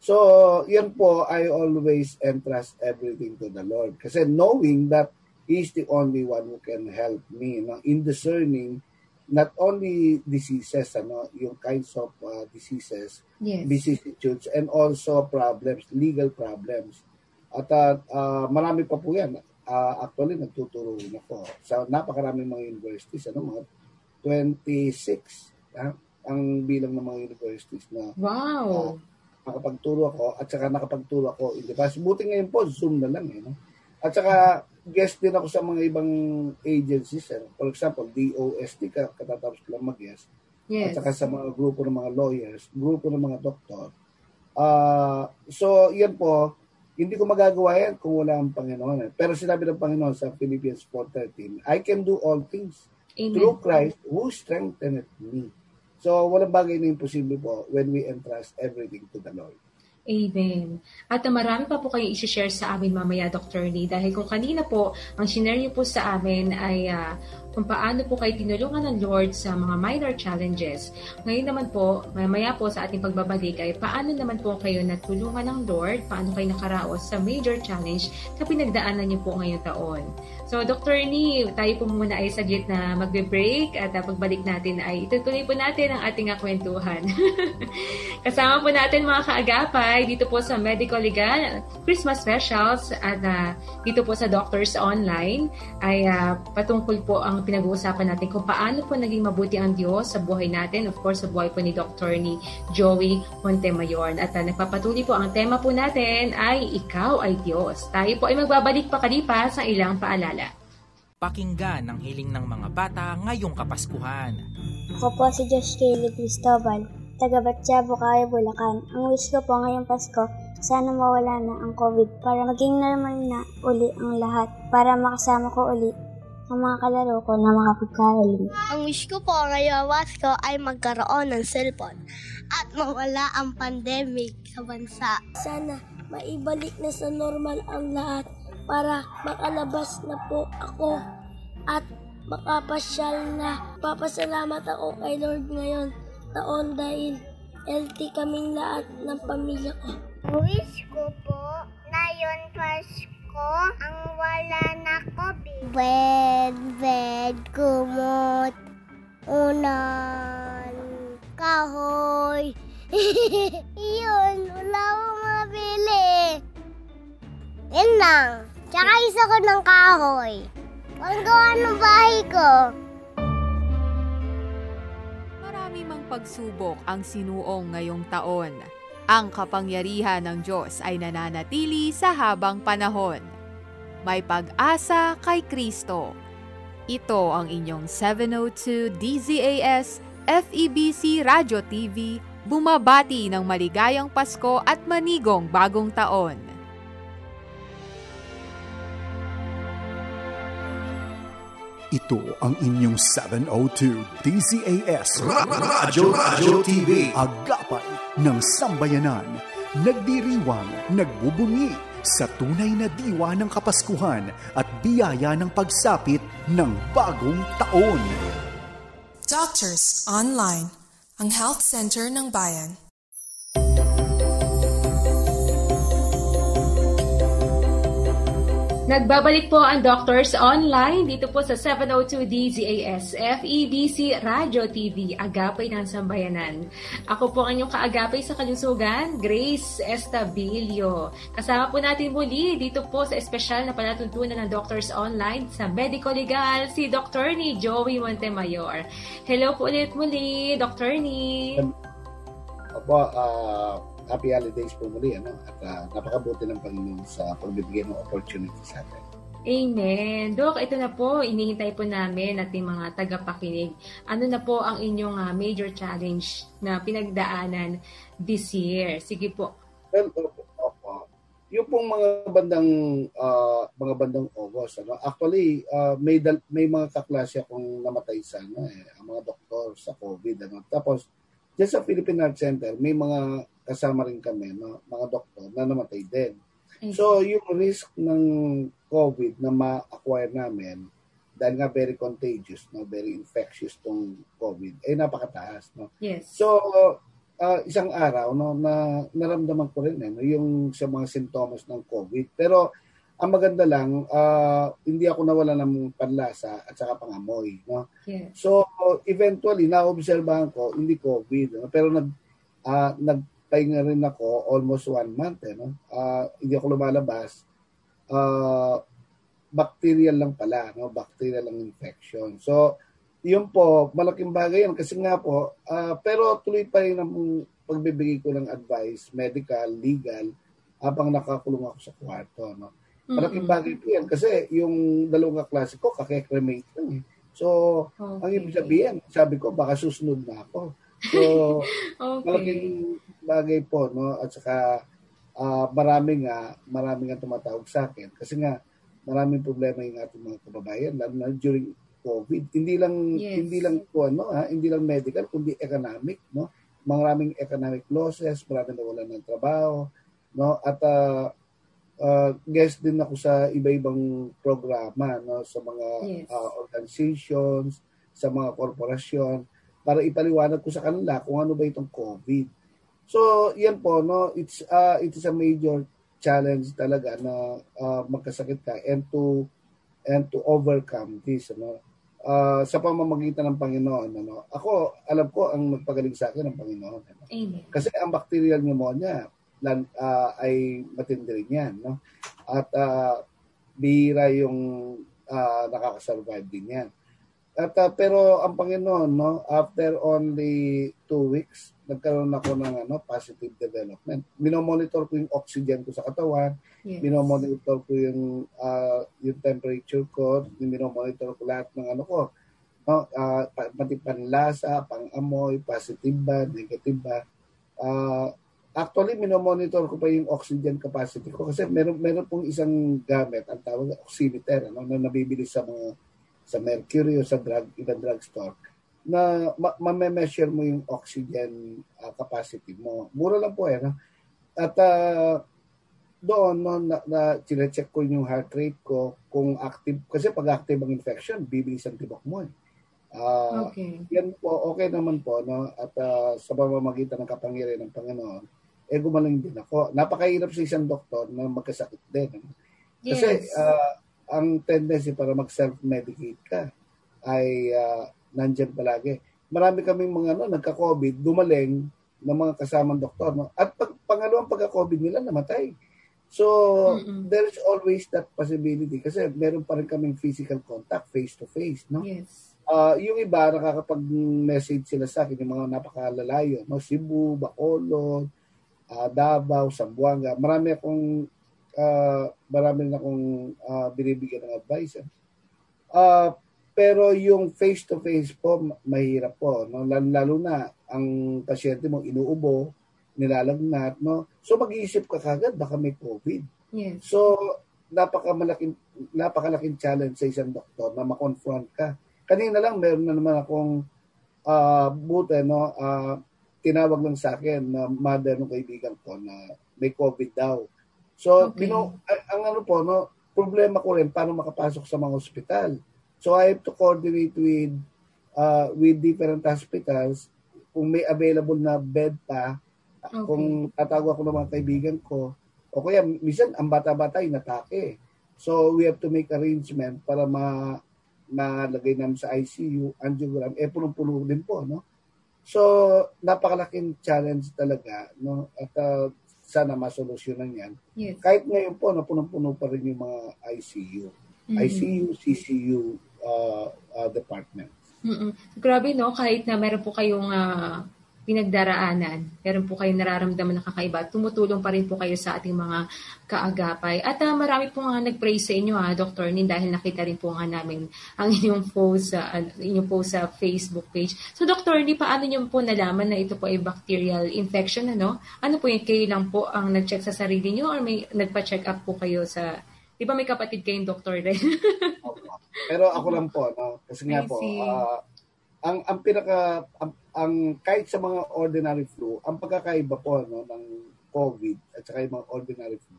So, yan po, I always entrust everything to the Lord. Kasi knowing that He is the only one who can help me, in discerning not only diseases, yung kinds of diseases, yes, vicissitudes, and also problems, legal problems. At marami pa po yan. Actually, nagtuturo na po sa napakaraming mga universities, mga 26 ang bilang ng mga universities na wow, nakapagturo ako at saka nakapagturo ako in the past. Buti ngayon po, Zoom na lang At saka guest din ako sa mga ibang agencies. For example, DOST, katatapos ko lang mag-guest. yes, At saka sa mga grupo ng mga lawyers, grupo ng mga doktor. So, yan po, hindi ko magagawa yan kung wala ang Panginoon. Pero sinabi ng Panginoon sa Philippians 4:13, I can do all things through Christ who strengtheneth me. So, walang bagay na imposible po when we entrust everything to the Lord. Amen. At marami pa po kayong isi-share sa amin mamaya, Dr. Lee. Dahil kung kanina po, ang sinare niyo po sa amin ay kung paano po kayo tinulungan ng Lord sa mga minor challenges. Ngayon naman po, mamaya po sa ating pagbabalik ay paano naman po kayo natulungan ng Lord, paano kayo nakaraos sa major challenge na pinagdaanan niyo po ngayong taon. So, Dr. Lee, tayo po muna ay saglit na magbe-break at pagbalik natin ay itutuloy po natin ang ating kwentuhan. Kasama po natin mga kaagapay dito po sa Medical Legal Christmas Specials at dito po sa Doctors Online ay patungkol po ang pinag-uusapan natin kung paano po naging mabuti ang Diyos sa buhay natin, of course sa buhay po ni Dr. ni Joey Montemayor. At nagpapatuloy po ang tema po natin ay Ikaw ay Diyos. Tayo po ay magbabalik pakalipas sa ilang paalala. Pakinggan ang hiling ng mga bata ngayong Kapaskuhan. Ako po si Josh Kaylee Cristobal, taga Batyabu, Bulacan. Ang wish ko po ngayong Pasko, sana mawala na ang COVID para maging normal na uli ang lahat, para makasama ko uli ang mga kalaro ko na makapagkaraling. Ang wish ko po ngayong Pasko ay magkaroon ng cellphone at mawala ang pandemic sa bansa. Sana maibalik na sa normal ang lahat para makalabas na po ako at makapasyal na. Papasalamat ako kay Lord ngayon taon dahil healthy kaming lahat ng pamilya ko. Wish ko po na yon Pasko ang wala na COVID. Bed, kumot, unan, kahoy. Iyon, wala akong mabili. Yan lang. Tsaka isa ko ng kahoy. Ang gawa ng bahay ko. Marami mang pagsubok ang sinuong ngayong taon. Ang kapangyarihan ng Diyos ay nananatili sa habang panahon. May pag-asa kay Kristo. Ito ang inyong 702 DZAS FEBC Radio TV, bumabati ng maligayang Pasko at manigong bagong taon. Ito ang inyong 702 DZAS Radio TV, agapay ng sambayanan, nagdiriwang, nagbubunyi sa tunay na diwa ng Kapaskuhan at biyaya ng pagsapit ng bagong taon. Doctors Online, ang health center ng bayan. Nagbabalik po ang Doctors Online dito po sa 702 DZAS FEBC Radio TV, agapay ng sambayanan. Ako po ang inyong kaagapay sa kalusugan, Grace Estabilio. Kasama po natin muli dito po sa espesyal na palatuntunan ng Doctors Online sa Medical Legal, si Dr. ni Joey Montemayor. Hello po ulit muli, Dr. ni. Opo, happy holidays po muli, at napakabuti ng Panginoon sa pagbibigay ng opportunity sa atin. Amen. Dok, ito na po, inihintay po namin ating mga tagapakinig. Ano na po ang inyong major challenge na pinagdaanan this year? Sige po. Well, opo. Yung pong mga bandang August, actually, may mga kaklase akong namatay sana, ang mga doktor sa COVID. Tapos, dyan sa Philippine Heart Center, may mga kasama rin kami, mga doktor na namatay din. So, yung risk ng COVID na ma-acquire namin, dahil nga very contagious, very infectious tong COVID, ay napakataas. Yes. So, isang araw, na naramdaman ko rin yung sa mga sintomas ng COVID. Pero, ang maganda lang, hindi ako nawala ng panlasa at saka pangamoy. Yes. So, eventually, naobserbahan ko, hindi COVID. Pero nagpahinga rin ako almost 1 month. Hindi ako lumalabas. Bacterial lang pala. Bacterial lang infection. So, yun po, malaking bagay yan. Kasi nga po, pero tuloy pa rin ang pagbibigay ko ng advice, medical, legal, habang nakakulong ako sa kwarto. Malaking bagay po yan. Kasi yung dalawang klase ko, kake-cremate lang. So, ang ibig sabihin, sabi ko, baka susunod na ako. So, malaking bagay po. At saka, marami nga tumatawag sa akin. Kasi nga, maraming problema yung ating mga kababayan, lalo na during COVID. Hindi lang medical, kundi economic, maraming economic losses, maraming nawalan ng trabaho, no? At guest din ako sa iba-ibang programa, no, sa mga organizations, sa mga korporasyon para ipaliwanag ko sa kanila kung ano ba itong COVID. So, yan po, no, it is a major challenge talaga na magkasakit ka and to overcome this, ano. Sa pamamagitan ng Panginoon, ano. Ako, alam ko ang nagpagaling sa akin ng Panginoon. Ano? Amen. Kasi ang bacterial pneumonia ay matindi rin yan, no? At bihira yung nakakasurvive din yan. At pero ang Panginoon, no, after only 2 weeks, nagkaroon ako ng positive development. Minomonitor ko yung oxygen ko sa katawan, minomonitor ko yung temperature ko, minomonitor ko lahat ng ko, no, pati panlasa, pang-amoy, positive ba, negative ba. Actually, minomonitor ko pa yung oxygen capacity ko kasi meron pong isang gamit, ang tawag oximeter, na nabibili sa Mercury o sa ibang drugstore, na ma-measure mo yung oxygen capacity mo. Mura lang po no? At doon, no, na check ko yung heart rate ko kung active, kasi pag active ang infection, bibilis ang tibok mo. Yan po, okay naman po, no? At sa pamamagitan ng kapangyarihan ng Panginoon, gumaling din ako. Napakahirap sa isang doktor na magkasakit din. Kasi ang tendency para mag-self-medicate ka ay nandyan palagi. Marami kaming mga nagka-COVID, gumaling ng mga kasamang doktor. No? At pangalawang pagka-COVID nila, namatay. So, there's always that possibility kasi meron pa rin kaming physical contact, face-to-face. No? Yes. Yung iba, nakakapag-message sila sa akin, yung mga napakalalayo, no? Cebu, Bacolod, Davao, Zamboanga. Marami rin akong binibigyan ng advice. Pero yung face-to-face po, mahirap po. No? Lalo na, ang pasyente mo inuubo, nilalagnat. No? So mag-iisip ka kagad, baka may COVID. Yes. So, napakalaking challenge sa isang doktor na ma-confront ka. Kanina lang, meron na naman akong tinawag lang sa akin na mother ng kaibigan ko na may COVID daw. So, ang problema ko rin paano makapasok sa mga ospital. So, I have to coordinate with different hospitals kung may available na bed pa, kung tatawag ako ng mga kaibigan ko, o kaya minsan ang bata-bata ay natake. So, we have to make arrangement para malagay namin sa ICU, angiogram, punong-puno din po, no? So, napakalaking challenge talaga, no? At sana masolusyonan yan. Yes. Kahit ngayon po, punong-puno pa rin yung mga ICU. ICU, CCU department. Grabe, no? Kahit na meron po kayong pinagdaraanan, meron po kayong nararamdaman na kakaiba, tumutulong pa rin po kayo sa ating mga kaagapay. At marami po nga nag-pray sa inyo, Dr. Nin, dahil nakita rin po nga namin ang inyong post sa Facebook page. So, Dr. Nin, paano niyo po nalaman na ito po ay bacterial infection? Ano po yung kayo lang po ang nag-check sa sarili niyo or may nagpa-check up po kayo sa... Di ba may kapatid kayong doktor rin? Pero ako lang po, no? Kasi nga po, kahit sa mga ordinary flu, ang pagkakaiba po ng COVID at saka yung mga ordinary flu.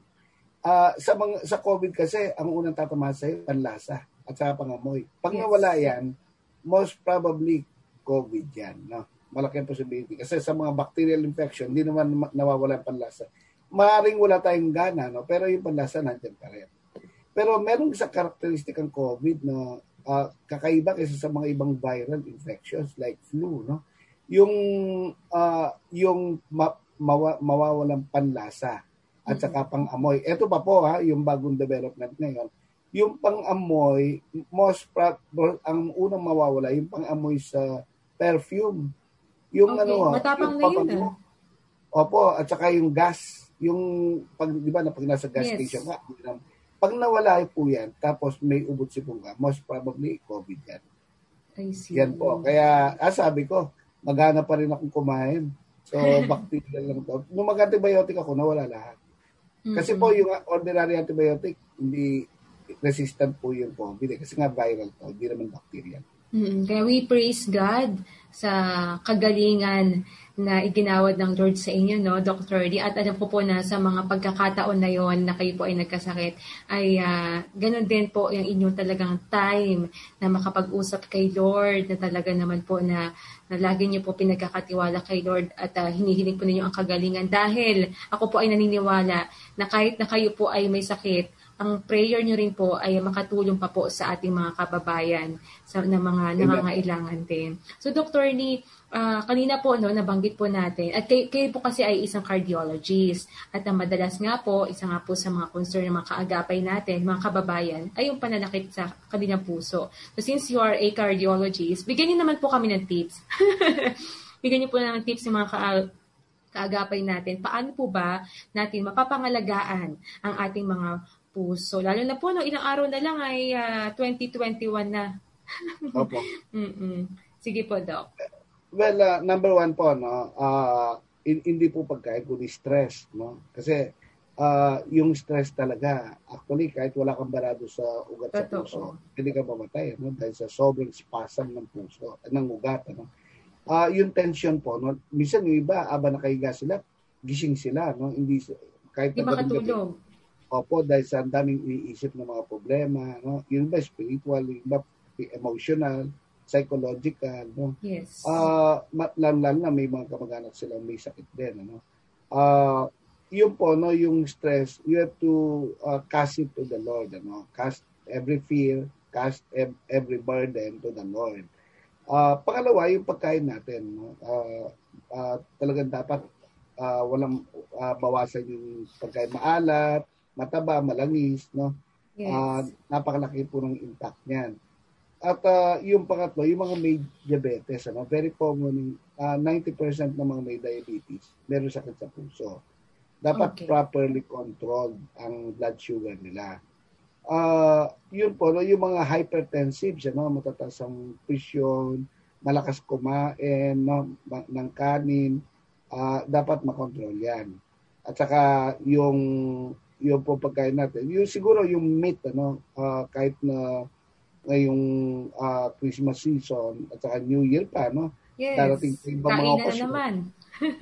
Sa COVID kasi, ang unang tatamaan sa'yo, panlasa at saka pangamoy. Pag nawala yan, most probably COVID yan. No? Malaki ang possibility. Kasi sa mga bacterial infection, hindi naman nawawala ang panlasa. Maaaring wala tayong gana, no? Pero yung panlasa nandiyan pa rin. Pero merong isang karakteristik ang COVID na kakaiba kaysa sa mga ibang viral infections like flu, no? Yung mawawalang panlasa at saka pang-amoy. Ito pa po yung bagong development ngayon. Yung pang-amoy, ang unang mawawala, yung pang-amoy sa perfume. Yung matapang na yun. Opo, at saka yung gas. Yung, di ba, pag nasa gas station ka, pag nawala po yan, tapos may ubot sipong ka, most probably COVID yan. I see. Yan po. Kaya, sabi ko, maghanap pa rin akong kumain. So, bacterial lang to. Nung mag-antibiotic ako, nawala lahat. Kasi po, yung ordinary antibiotic, hindi resistant po yung COVID. Kasi nga viral to, hindi naman bacterial. Kaya we praise God sa kagalingan na iginawad ng Lord sa inyo, no, Dr. D. At alam ko po na sa mga pagkakataon na yon na kayo po ay nagkasakit, ay ganun din po yung inyong talagang time na makapag-usap kay Lord, na talaga naman po na lagi niyo po pinagkakatiwala kay Lord at hinihiling po ninyo ang kagalingan. Dahil ako po ay naniniwala na kahit na kayo po ay may sakit, ang prayer nyo rin po ay makatulong pa po sa ating mga kababayan na mga nangangailangan din. So Dr. Lee, kanina po nabanggit po natin, at kayo po kasi ay isang cardiologist, at madalas nga po, isa nga po sa mga concern ng mga kaagapay natin, mga kababayan, ay yung pananakit sa kanilang puso. So since you are a cardiologist, bigyan niyo naman po kami ng tips. Bigyan niyo po ng tips ng mga kaagapay natin. Paano po ba natin mapapangalagaan ang ating mga puso? Lalo na po, ilang araw na lang ay 2021 na. Opo. Sige po, Doc. Well, number one po, hindi po pagkain, kundi stress. No? Kasi yung stress talaga, actually, kahit wala kang barado sa ugat sa puso, hindi ka mamatay. No? Dahil sa sobrang spasm ng puso, ng ugat. No? Yung tension po, minsan yung iba, aba nakahiga sila, gising sila. No? Hindi, kahit di makatulog. Opo, dahil sa daming iniisip ng mga problema, no? Yung iba spiritual, yung iba emotional, psychological, no? Yes. Lalo na may mga kamag-anak silang may sakit din, ano? Yun po, no, yung stress, you have to cast it to the Lord, ano? Cast every fear, cast every burden to the Lord. Pangalawa, yung pagkain natin, no? Talagang dapat walang bawasan yung pagkain maalat, mataba, malangis, no? Yes. Napakalaki po ng impact niyan. At yung pangatlo, yung mga may diabetes, ano? Very common, 90% ng mga may diabetes, meron sakit sa puso. Dapat properly controlled ang blood sugar nila. Yun po, no? Yung mga hypertensive, ano? Matataas ang presyon, malakas kumain, no? Ng kanin, dapat makontrol yan. At saka yung po pagkain natin. Yung siguro yung meat, ano, kahit na ngayong Christmas season at saka New Year pa, no? Yes. Darating ibang mga okasyon. Naman.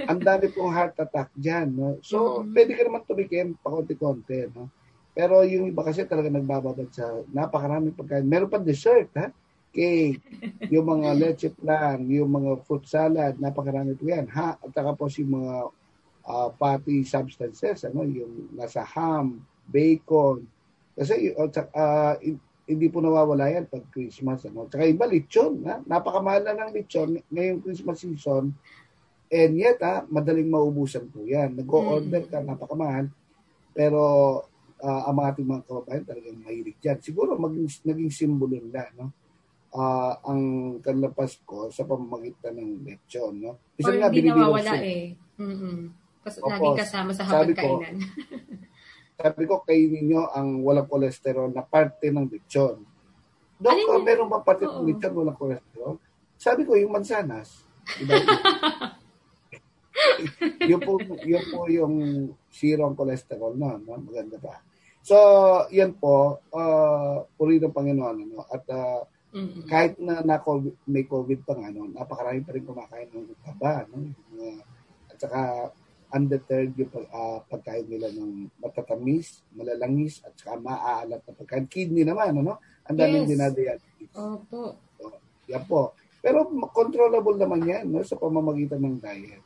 Ang dami pong heart attack dyan, no? So, pwede ka naman tumikim pa konti-konti, no? Pero yung iba kasi talaga nagbababad sa napakaraming pagkain. Meron pa dessert, ha? Cake, yung mga leche plan, yung mga fruit salad, napakarami po yan, ha? At saka po yung mga fatty substances, ano, yung nasa ham, bacon. Kasi hindi po nawawala yan pag Christmas, ano. Tsaka iba lechon, ha? Napakamahal na ng lechon ngayong Christmas season. And yet, madaling maubusan po yan. Nag-o-order ka, napakamahal. Pero ang mga ating mga kababayan talagang mahilig dyan. Siguro naging simbolo nila, no? Ang kanilang Pasko sa pamamagitan ng lechon, no? Or hindi nawawala laging kasama sa hapagkainan. Sabi ko, kainin nyo ang walang kolesterol na parte ng lechon. Dok, meron ba parte ng lechon walang kolesterol? Sabi ko, yung mansanas. Diba? yun po yung zero ang kolesterol na, no? Maganda pa. So, yan po, puri ng Panginoon, ano? At kahit na may COVID pa nga, no? Napakarami pa rin kumakain ng taba, no? At saka, undeterred yung pagkain nila ng matatamis, malalangis, at saka maaalat na pagkain. Kidney naman, ano? Ang daming dinadiabetes. Opo. So, yan po. Pero controllable naman yan, no? Sa pamamagitan ng diet.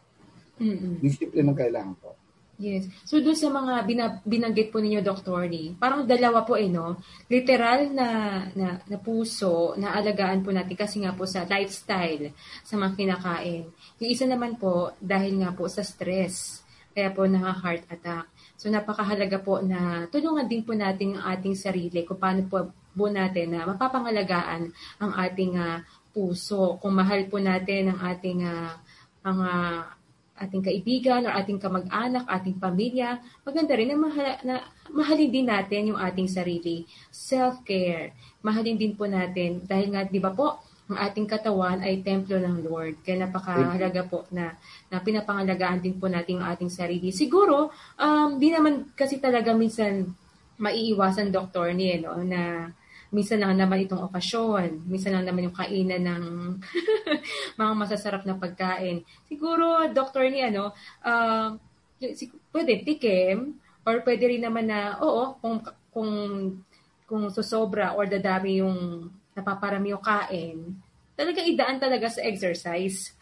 Discipline ang kailangan po. Yes. So doon sa mga binanggit po ninyo, Dr. Lee, parang dalawa po no? Literal na puso na alagaan po natin kasi nga po sa lifestyle sa mga kinakain. Yung isa naman po dahil nga po sa stress, kaya po heart attack. So napakahalaga po na tulungan din po natin ang ating sarili kung paano po natin na mapapangalagaan ang ating puso. Kung mahal po natin ang ating mga ating kaibigan o ating kamag-anak, ating pamilya, maganda rin na mahalin din natin yung ating sarili. Self-care. Mahalin din po natin dahil nga, di ba po, ang ating katawan ay templo ng Lord. Kaya napakahalaga po na pinapangalagaan din po natin ang ating sarili. Siguro, di naman kasi talaga minsan maiiwasan, Dr. Niel, no, na minsan lang naman itong okasyon, minsan lang naman yung kainan ng mga masasarap na pagkain. Siguro, Dr. ni pwede tikim or pwede rin naman na, oo, kung susobra or dadami yung napaparami yung kain, talaga idaan talaga sa exercise.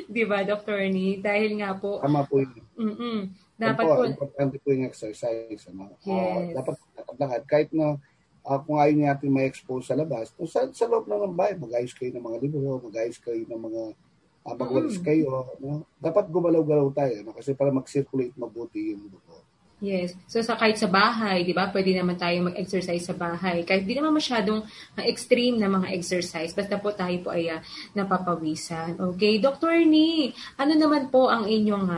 Di ba, Dr. Ni? Dahil nga po... Tama po yun. Dapat po... Importante po yung exercise. Yes. Dapat lahat. Kahit na kung ayaw natin may expose sa labas, sa loob ng bahay, mag-ayos kayo ng mga libro, mag-ayos kayo ng mga magwalis kayo. Dapat gumalaw-galaw tayo kasi para mag-circulate mabuti yung dugo. Yes. So kahit sa bahay, di ba, pwede naman tayo mag-exercise sa bahay. Kahit di naman masyadong extreme na mga exercise, basta po tayo po ay napapawisan. Okay, Dr. Ni, ano naman po ang inyong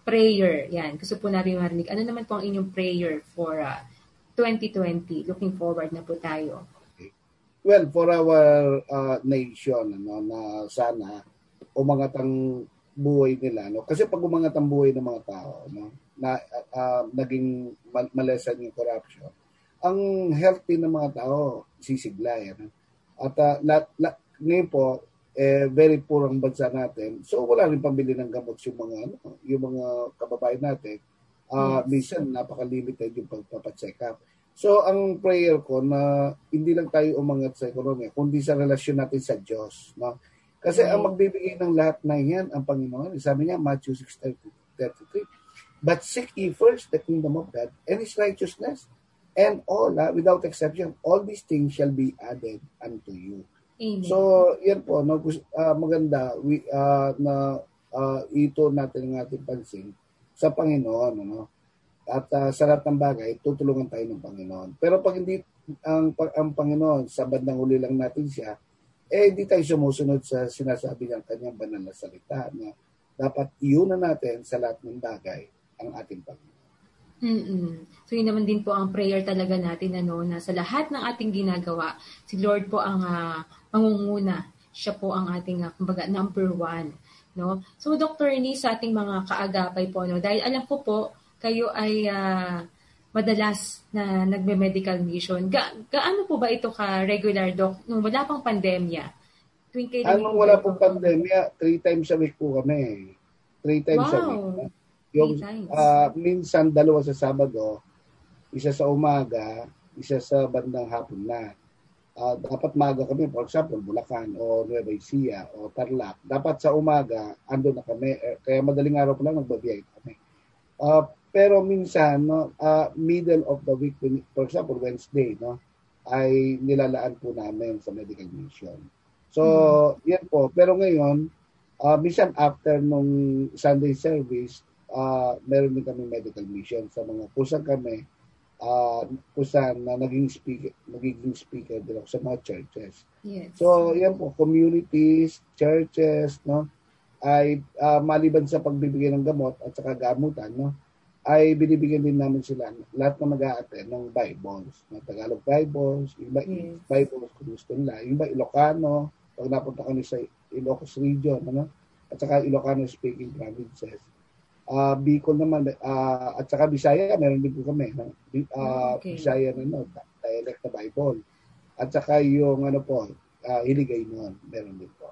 prayer? Yan, gusto po natin marinig. Ano naman po ang inyong prayer for 2020? Looking forward na po tayo. Okay. Well, for our nation, na sana umangat ang buhay nila. Kasi pag umangat ang buhay ng mga tao, na naging malesan yung corruption, ang healthy ng mga tao sisigla yan. At ngayon po very poor ang bansa natin, so wala rin pambili ng gamot yung mga kababayan natin. Minsan napaka-limited yung pagpapacheck up. So ang prayer ko na hindi lang tayo umangat sa ekonomiya, kundi sa relasyon natin sa Diyos, kasi ang magbibigay ng lahat na yan ang Panginoon. Sabi niya Matthew 6:33, but seek ye first the kingdom of God and His righteousness, and all, without exception, all these things shall be added unto you. Amen. So, yan po, maganda na ito natin ang ating pansin sa Panginoon. At sa lahat ng bagay, tutulungan tayo ng Panginoon. Pero pag hindi ang Panginoon, sa bandang uli lang natin siya, hindi tayo sumusunod sa sinasabi ng kanyang banal na salita na dapat iunan natin sa lahat ng bagay ang ating Panginoon. So yun naman din po ang prayer talaga natin na sa lahat ng ating ginagawa, si Lord po ang mangunguna. Siya po ang ating kumbaga number one, no? So Dr. Ni, sa ating mga kaagapay po, dahil alam ko po kayo ay madalas na nagme-medical mission. Gaano po ba ito ka regular, Doc, nung wala pang pandemya? Nung wala pong pandemya, 3 times a week po kami. 3 times a week. Yung minsan 2 sa Sabado, 1 sa umaga, 1 sa bandang hapon na. Dapat maaga kami, for example, Bulacan o Nueva Ecija o Tarlac. Dapat sa umaga, andun na kami. Kaya madaling araw pa lang nagbabiyay kami. Pero minsan, middle of the week, for example, Wednesday, ay nilalaan po namin sa medical mission. So, yan po. Pero ngayon, minsan after nung Sunday service, meron din kami medical mission sa mga kusang kami, kusan na naging speaker din ako sa mga churches. Yes. So, yan po, communities, churches, ay maliban sa pagbibigay ng gamot at saka gamutan, ay binibigyan din namin sila lahat na mag-a-attend ng Bibles, Tagalog Bibles, iba Bibles kung gusto nila, iba Ilocano, pag napunta kami sa Ilocos region, at saka Ilocano speaking provinces. Bicol naman, at saka Bisaya, meron din po kami, Bisaya dialect na Bible. At saka yung Hiligay noon, meron din po.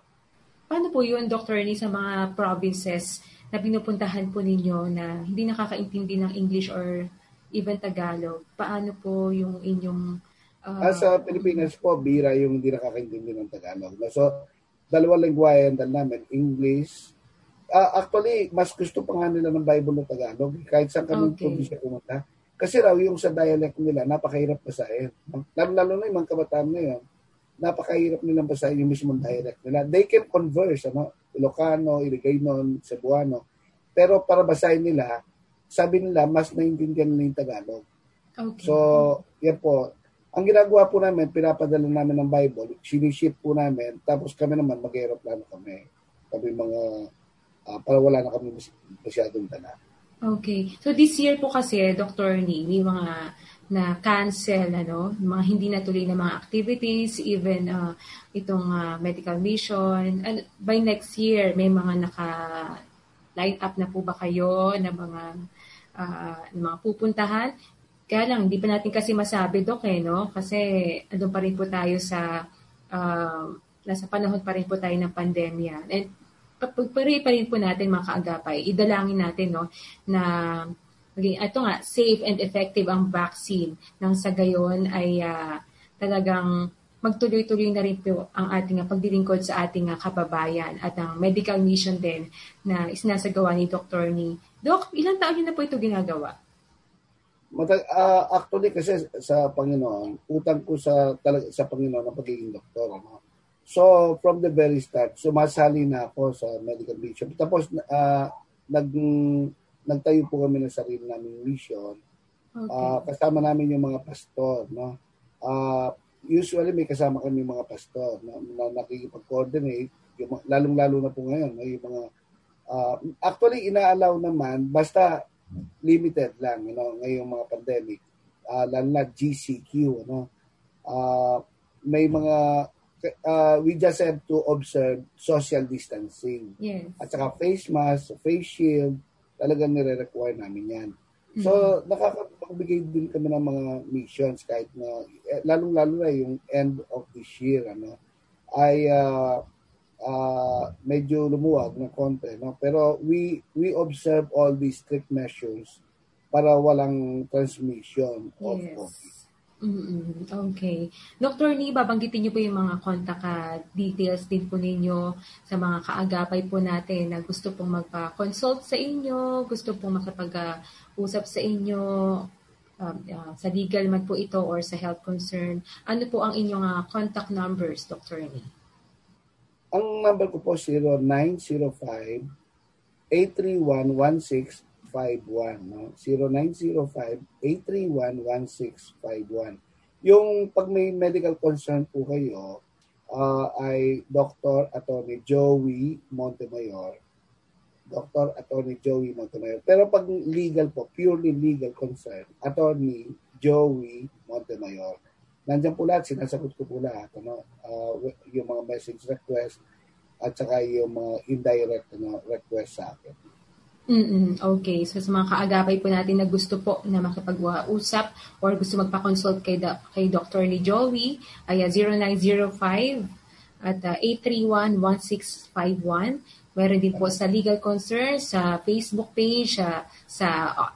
Paano po yun, Dr. Ni, sa mga provinces na pinupuntahan po ninyo na hindi nakakaintindi ng English or even Tagalog? Paano po yung inyong... Sa Pilipinas po, bira yung hindi nakakaintindi ng Tagalog. So, 2 lengguwahe ang namin, English. Actually, mas gusto pa nga nila ng Bible na Tagalog kahit saan kami probinsya pumunta. Kasi raw yung sa dialect nila, napakahirap basahin. Lalo na yung mga kabataan ngayon, napakahirap nilang basahin yung mismong dialect nila. They can converse, Ilocano, Iligaynon, Cebuano. Pero para basahin nila, sabi nila, mas naiintindihan nila yung Tagalog. Okay. So, yan po. Ang ginagawa po namin, pinapadala namin ng Bible, siniship po namin, tapos kami naman, mag-aeroplano kami. Kami mga, para wala na kami masyadong dala. Okay. So this year po kasi, Dr. Ni, may mga na-cancel, mga hindi natuloy na mga activities, even itong medical mission. And by next year, may mga naka-line up na po ba kayo na mga pupuntahan? Kaya lang, hindi pa natin kasi masabi, Dok, no? Kasi andun pa rin po tayo sa, nasa panahon pa rin po tayo ng pandemya. And pagpuri pa rin po natin mga kaagapay, idalangin natin, no, na maging, ito nga, safe and effective ang vaccine nang sa gayon ay talagang magtuloy-tuloy na rin po ang ating pagdilingkod sa ating kababayan at ang medical mission din na isinasagawa ni Dr. Ni. Doc, ilang taon niyo na po ito ginagawa? Actually kasi sa Panginoon, utang ko sa Panginoon ang pagiging doktor. Ano? So from the very start, sumasali na ako sa medical mission. Tapos nagtayo po kami ng sarili naming mission. Okay. Kasama namin yung mga pastor, no? Usually may kasama kami mga pastor na nakikipag-coordinate, lalong-lalo na po ngayon. May mga, actually, inaalaw naman, basta limited lang, ngayong mga pandemic, lalo na GCQ. May mga, we just have to observe social distancing. Yes. At saka face mask, face shield, talagang nire-require namin yan. So, nakakapagbigay din kami ng mga missions kahit na, lalong-lalo na yung end of this year, ay medyo lumuwag ng konti. No? Pero we observe all these strict measures para walang transmission of COVID. Okay. Dr. Ni, babanggitin niyo po yung mga contact details din po ninyo sa mga kaagapay po natin na gusto pong magpa-consult sa inyo, gusto pong makapag-usap sa inyo sa legal man po ito or sa health concern. Ano po ang inyong contact numbers, Dr. Ni? Ang number ko po 0905-831-1651. 0905-831-1651. Yung pag may medical concern po kayo, ay Dr. Attorney Joey Montemayor. Dr. Attorney Joey Montemayor. Pero pag legal po, purely legal concern, Attorney Joey Montemayor. Nandiyan po lahat, sinasagot ko po lahat. Yung mga message request at saka yung mga indirect request sa akin. Okay. So sa mga kaagapay po natin na gusto po na makipag-usap or gusto magpa-consult kay Dr. ni Joey ay 0905 at 831-1651. Meron din po sa legal concern sa Facebook page sa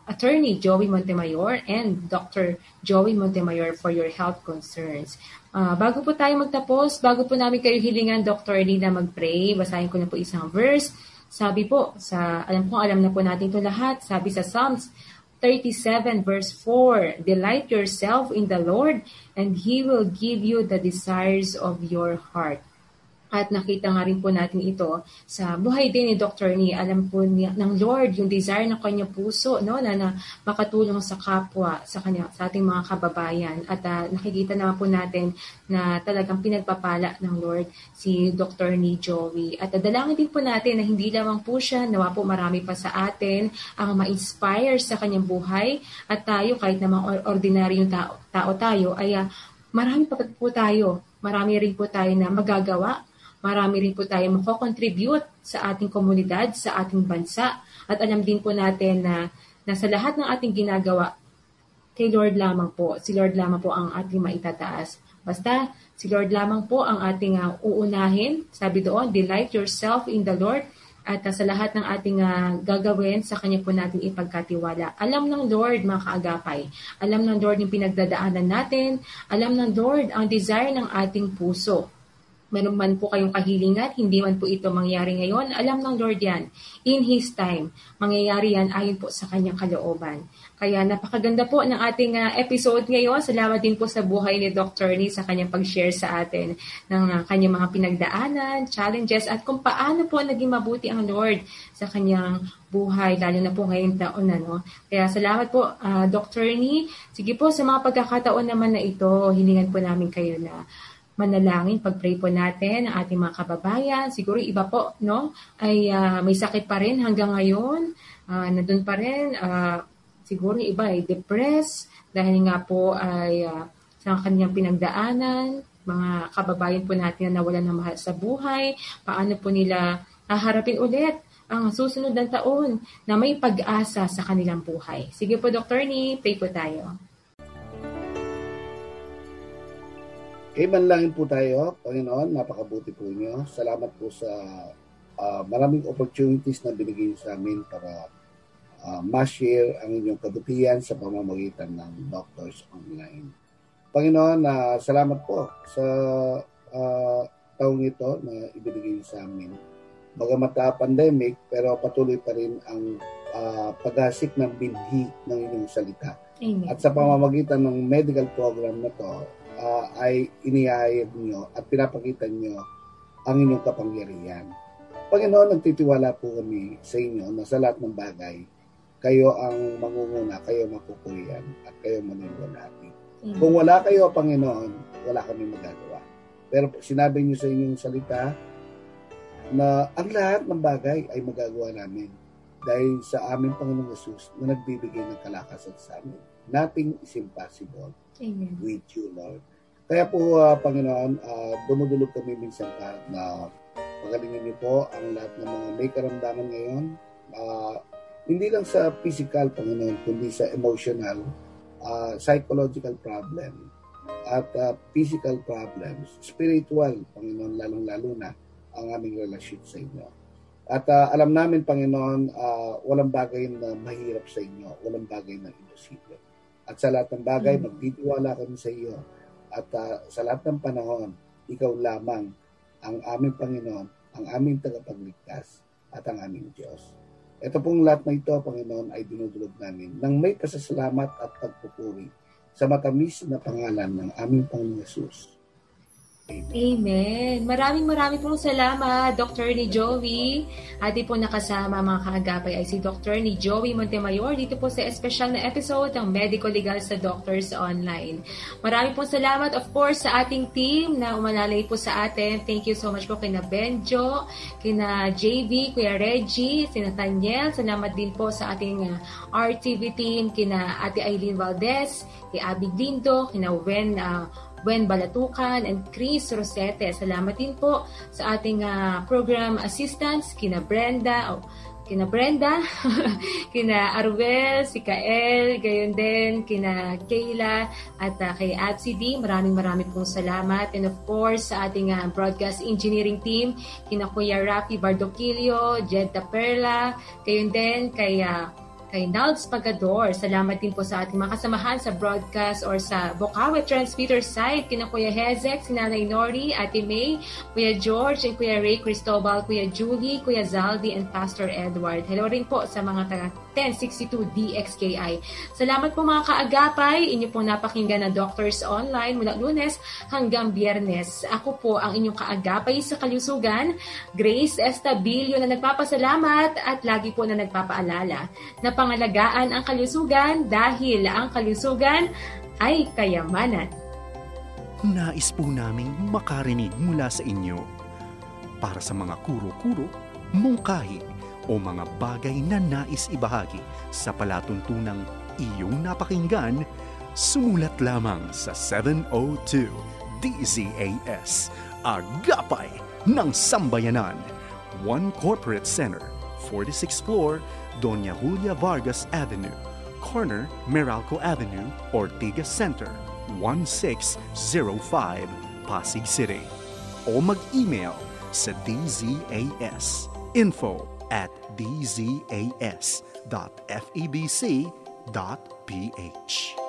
Attorney Joey Montemayor and Dr. Joey Montemayor for your health concerns. Bago po tayo magtapos, bago po namin kayo hilingan, Dr. Lee, na mag-pray, basahin ko na po isang verse. Sabi po, alam na po natin ito lahat, sabi sa Psalms 37 verse 4, delight yourself in the Lord and He will give you the desires of your heart. At nakita nga rin po natin ito sa buhay din ni Dr. Ni. Alam po ng Lord yung desire ng kanyang puso, no, na makatulong sa kapwa, sa ating mga kababayan. At nakikita naman po natin na talagang pinagpapala ng Lord si Dr. Ni Joey. At dalangin din po natin na hindi lamang po siya, nawa po marami pa sa atin ang ma-inspire sa kanyang buhay. At tayo, kahit namang ordinaryong tao tayo, ay marami pa po tayo. Marami rin po tayo na magagawa. Marami rin po tayo mako-contribute sa ating komunidad, sa ating bansa. At alam din po natin na sa lahat ng ating ginagawa, kay Lord lamang po. Si Lord lamang po ang ating maitataas. Basta, si Lord lamang po ang ating uunahin. Sabi doon, delight yourself in the Lord. At sa lahat ng ating gagawin, sa Kanya po natin ipagkatiwala. Alam ng Lord, mga kaagapay. Alam ng Lord yung pinagdadaanan natin. Alam ng Lord ang desire ng ating puso. Meron man po kayong kahilingan, hindi man po ito mangyari ngayon, alam ng Lord yan. In His time, mangyayari yan ayon po sa Kanyang kalooban. Kaya napakaganda po ng ating episode ngayon. Salamat din po sa buhay ni Dr. Ni sa kanyang pag-share sa atin ng kanyang mga pinagdaanan, challenges, at kung paano po naging mabuti ang Lord sa kanyang buhay, lalo na po ngayong taon na. No? Kaya salamat po, Dr. Ni. Sige po, sa mga pagkakataon naman na ito, hilingan po namin kayo na manalangin, pag-pray po natin ang ating mga kababayan. Siguro iba po, no, ay may sakit pa rin hanggang ngayon. Nandun pa rin, siguro iba ay depressed dahil nga po ay sa kanyang pinagdaanan. Mga kababayan po natin na nawalan ng mahal sa buhay. Paano po nila haharapin ulit ang susunod na taon na may pag-asa sa kanilang buhay. Sige po, Dr. Ni, pray po tayo. manalangin po tayo. Panginoon, napakabuti po niyo. Salamat po sa maraming opportunities na binigay niyo sa amin para ma-share ang inyong kabutihan sa pamamagitan ng Doctors Online. Panginoon, salamat po sa taong ito na ibinigay niyo sa amin. Bagamat pandemic, pero patuloy pa rin ang paghasik ng binhi ng inyong salita. Amen. At sa pamamagitan ng medical program na to, ay inihayag nyo at pinapakita nyo ang inyong kapangyarihan. Panginoon, nagtitiwala po kami sa inyo na sa lahat ng bagay, kayo ang mangunguna, kayo mapupulian, at kayo manununati. Kung wala kayo, Panginoon, wala kami magagawa. Pero sinabi nyo sa inyong salita na ang lahat ng bagay ay magagawa namin dahil sa aming Panginoong Jesus na nagbibigay ng kalakasan sa amin. Nothing is impossible. Amen. With you, Lord. Kaya po, Panginoon, dumudulog kami minsan na pagalingin niyo po ang lahat ng mga may karamdaman ngayon. Hindi lang sa physical, Panginoon, kundi sa emotional, psychological problem, at physical problems, spiritual, Panginoon, lalong-lalo na ang aming relasyon sa inyo. At alam namin, Panginoon, walang bagay na mahirap sa inyo, walang bagay na imposible. At sa lahat ng bagay, magtitiwala kami sa iyo. At sa lahat ng panahon, ikaw lamang ang aming Panginoon, ang aming tagapagligtas, at ang aming Diyos. Ito pong lahat na ito, Panginoon, ay dinudulog namin ng may pasasalamat at pagpupuri sa matamis na pangalan ng aming Panginoon Jesus. Amen. Maraming pong salamat, Dr. ni Joey. Ating po nakasama mga kaagapay ay si Dr. ni Joey Montemayor dito po sa espesyal na episode ng Medico Legal sa Doctors Online. Maraming pong salamat, of course, sa ating team na umalalay po sa atin. Thank you so much po kina Benjo, kina JV, Kuya Reggie, sina Tanyel. Salamat din po sa ating RTV team, kina Ate Aileen Valdez, kina Abby Lindo, kina Wen Balatukan, and Chris Rosete. Salamat din po sa ating program assistants, kina Brenda, kina Arwel, si Kael, gayon din, kina Kayla, at kay Absi D. Maraming pong salamat. And of course, sa ating broadcast engineering team, kina Kuya Rafi Bardoquillo, Jed Perla, gayon din, kay Nalds Pagador. Salamat din po sa ating mga kasamahan sa broadcast or sa Bocaue transmitter site, kina Kuya Hezek, si Nanay Nori, Ate May, Kuya George, and Kuya Ray Cristobal, Kuya Julie, Kuya Zaldi, and Pastor Edward. Hello rin po sa mga taga 1062 DXKI. Salamat po mga kaagapay. Inyo pong napakinggan na Doctors Online mula Lunes hanggang Biyernes. Ako po ang inyong kaagapay sa kalusugan, Grace Estabilio, na nagpapasalamat at lagi po na nagpapaalala na pangalagaan ang kalusugan dahil ang kalusugan ay kayamanan. Nais po naming makarinig mula sa inyo para sa mga kuro-kuro, mungkahi o mga bagay na nais ibahagi sa palatuntunang iyong napakinggan. Sumulat lamang sa 702 DZAS, Agapay ng Sambayanan, 1 Corporate Center, 46th floor, Doña Julia Vargas Avenue, corner Meralco Avenue, Ortigas Center, 1605, Pasig City. O mag-email sa dzas@dzas.febc.ph.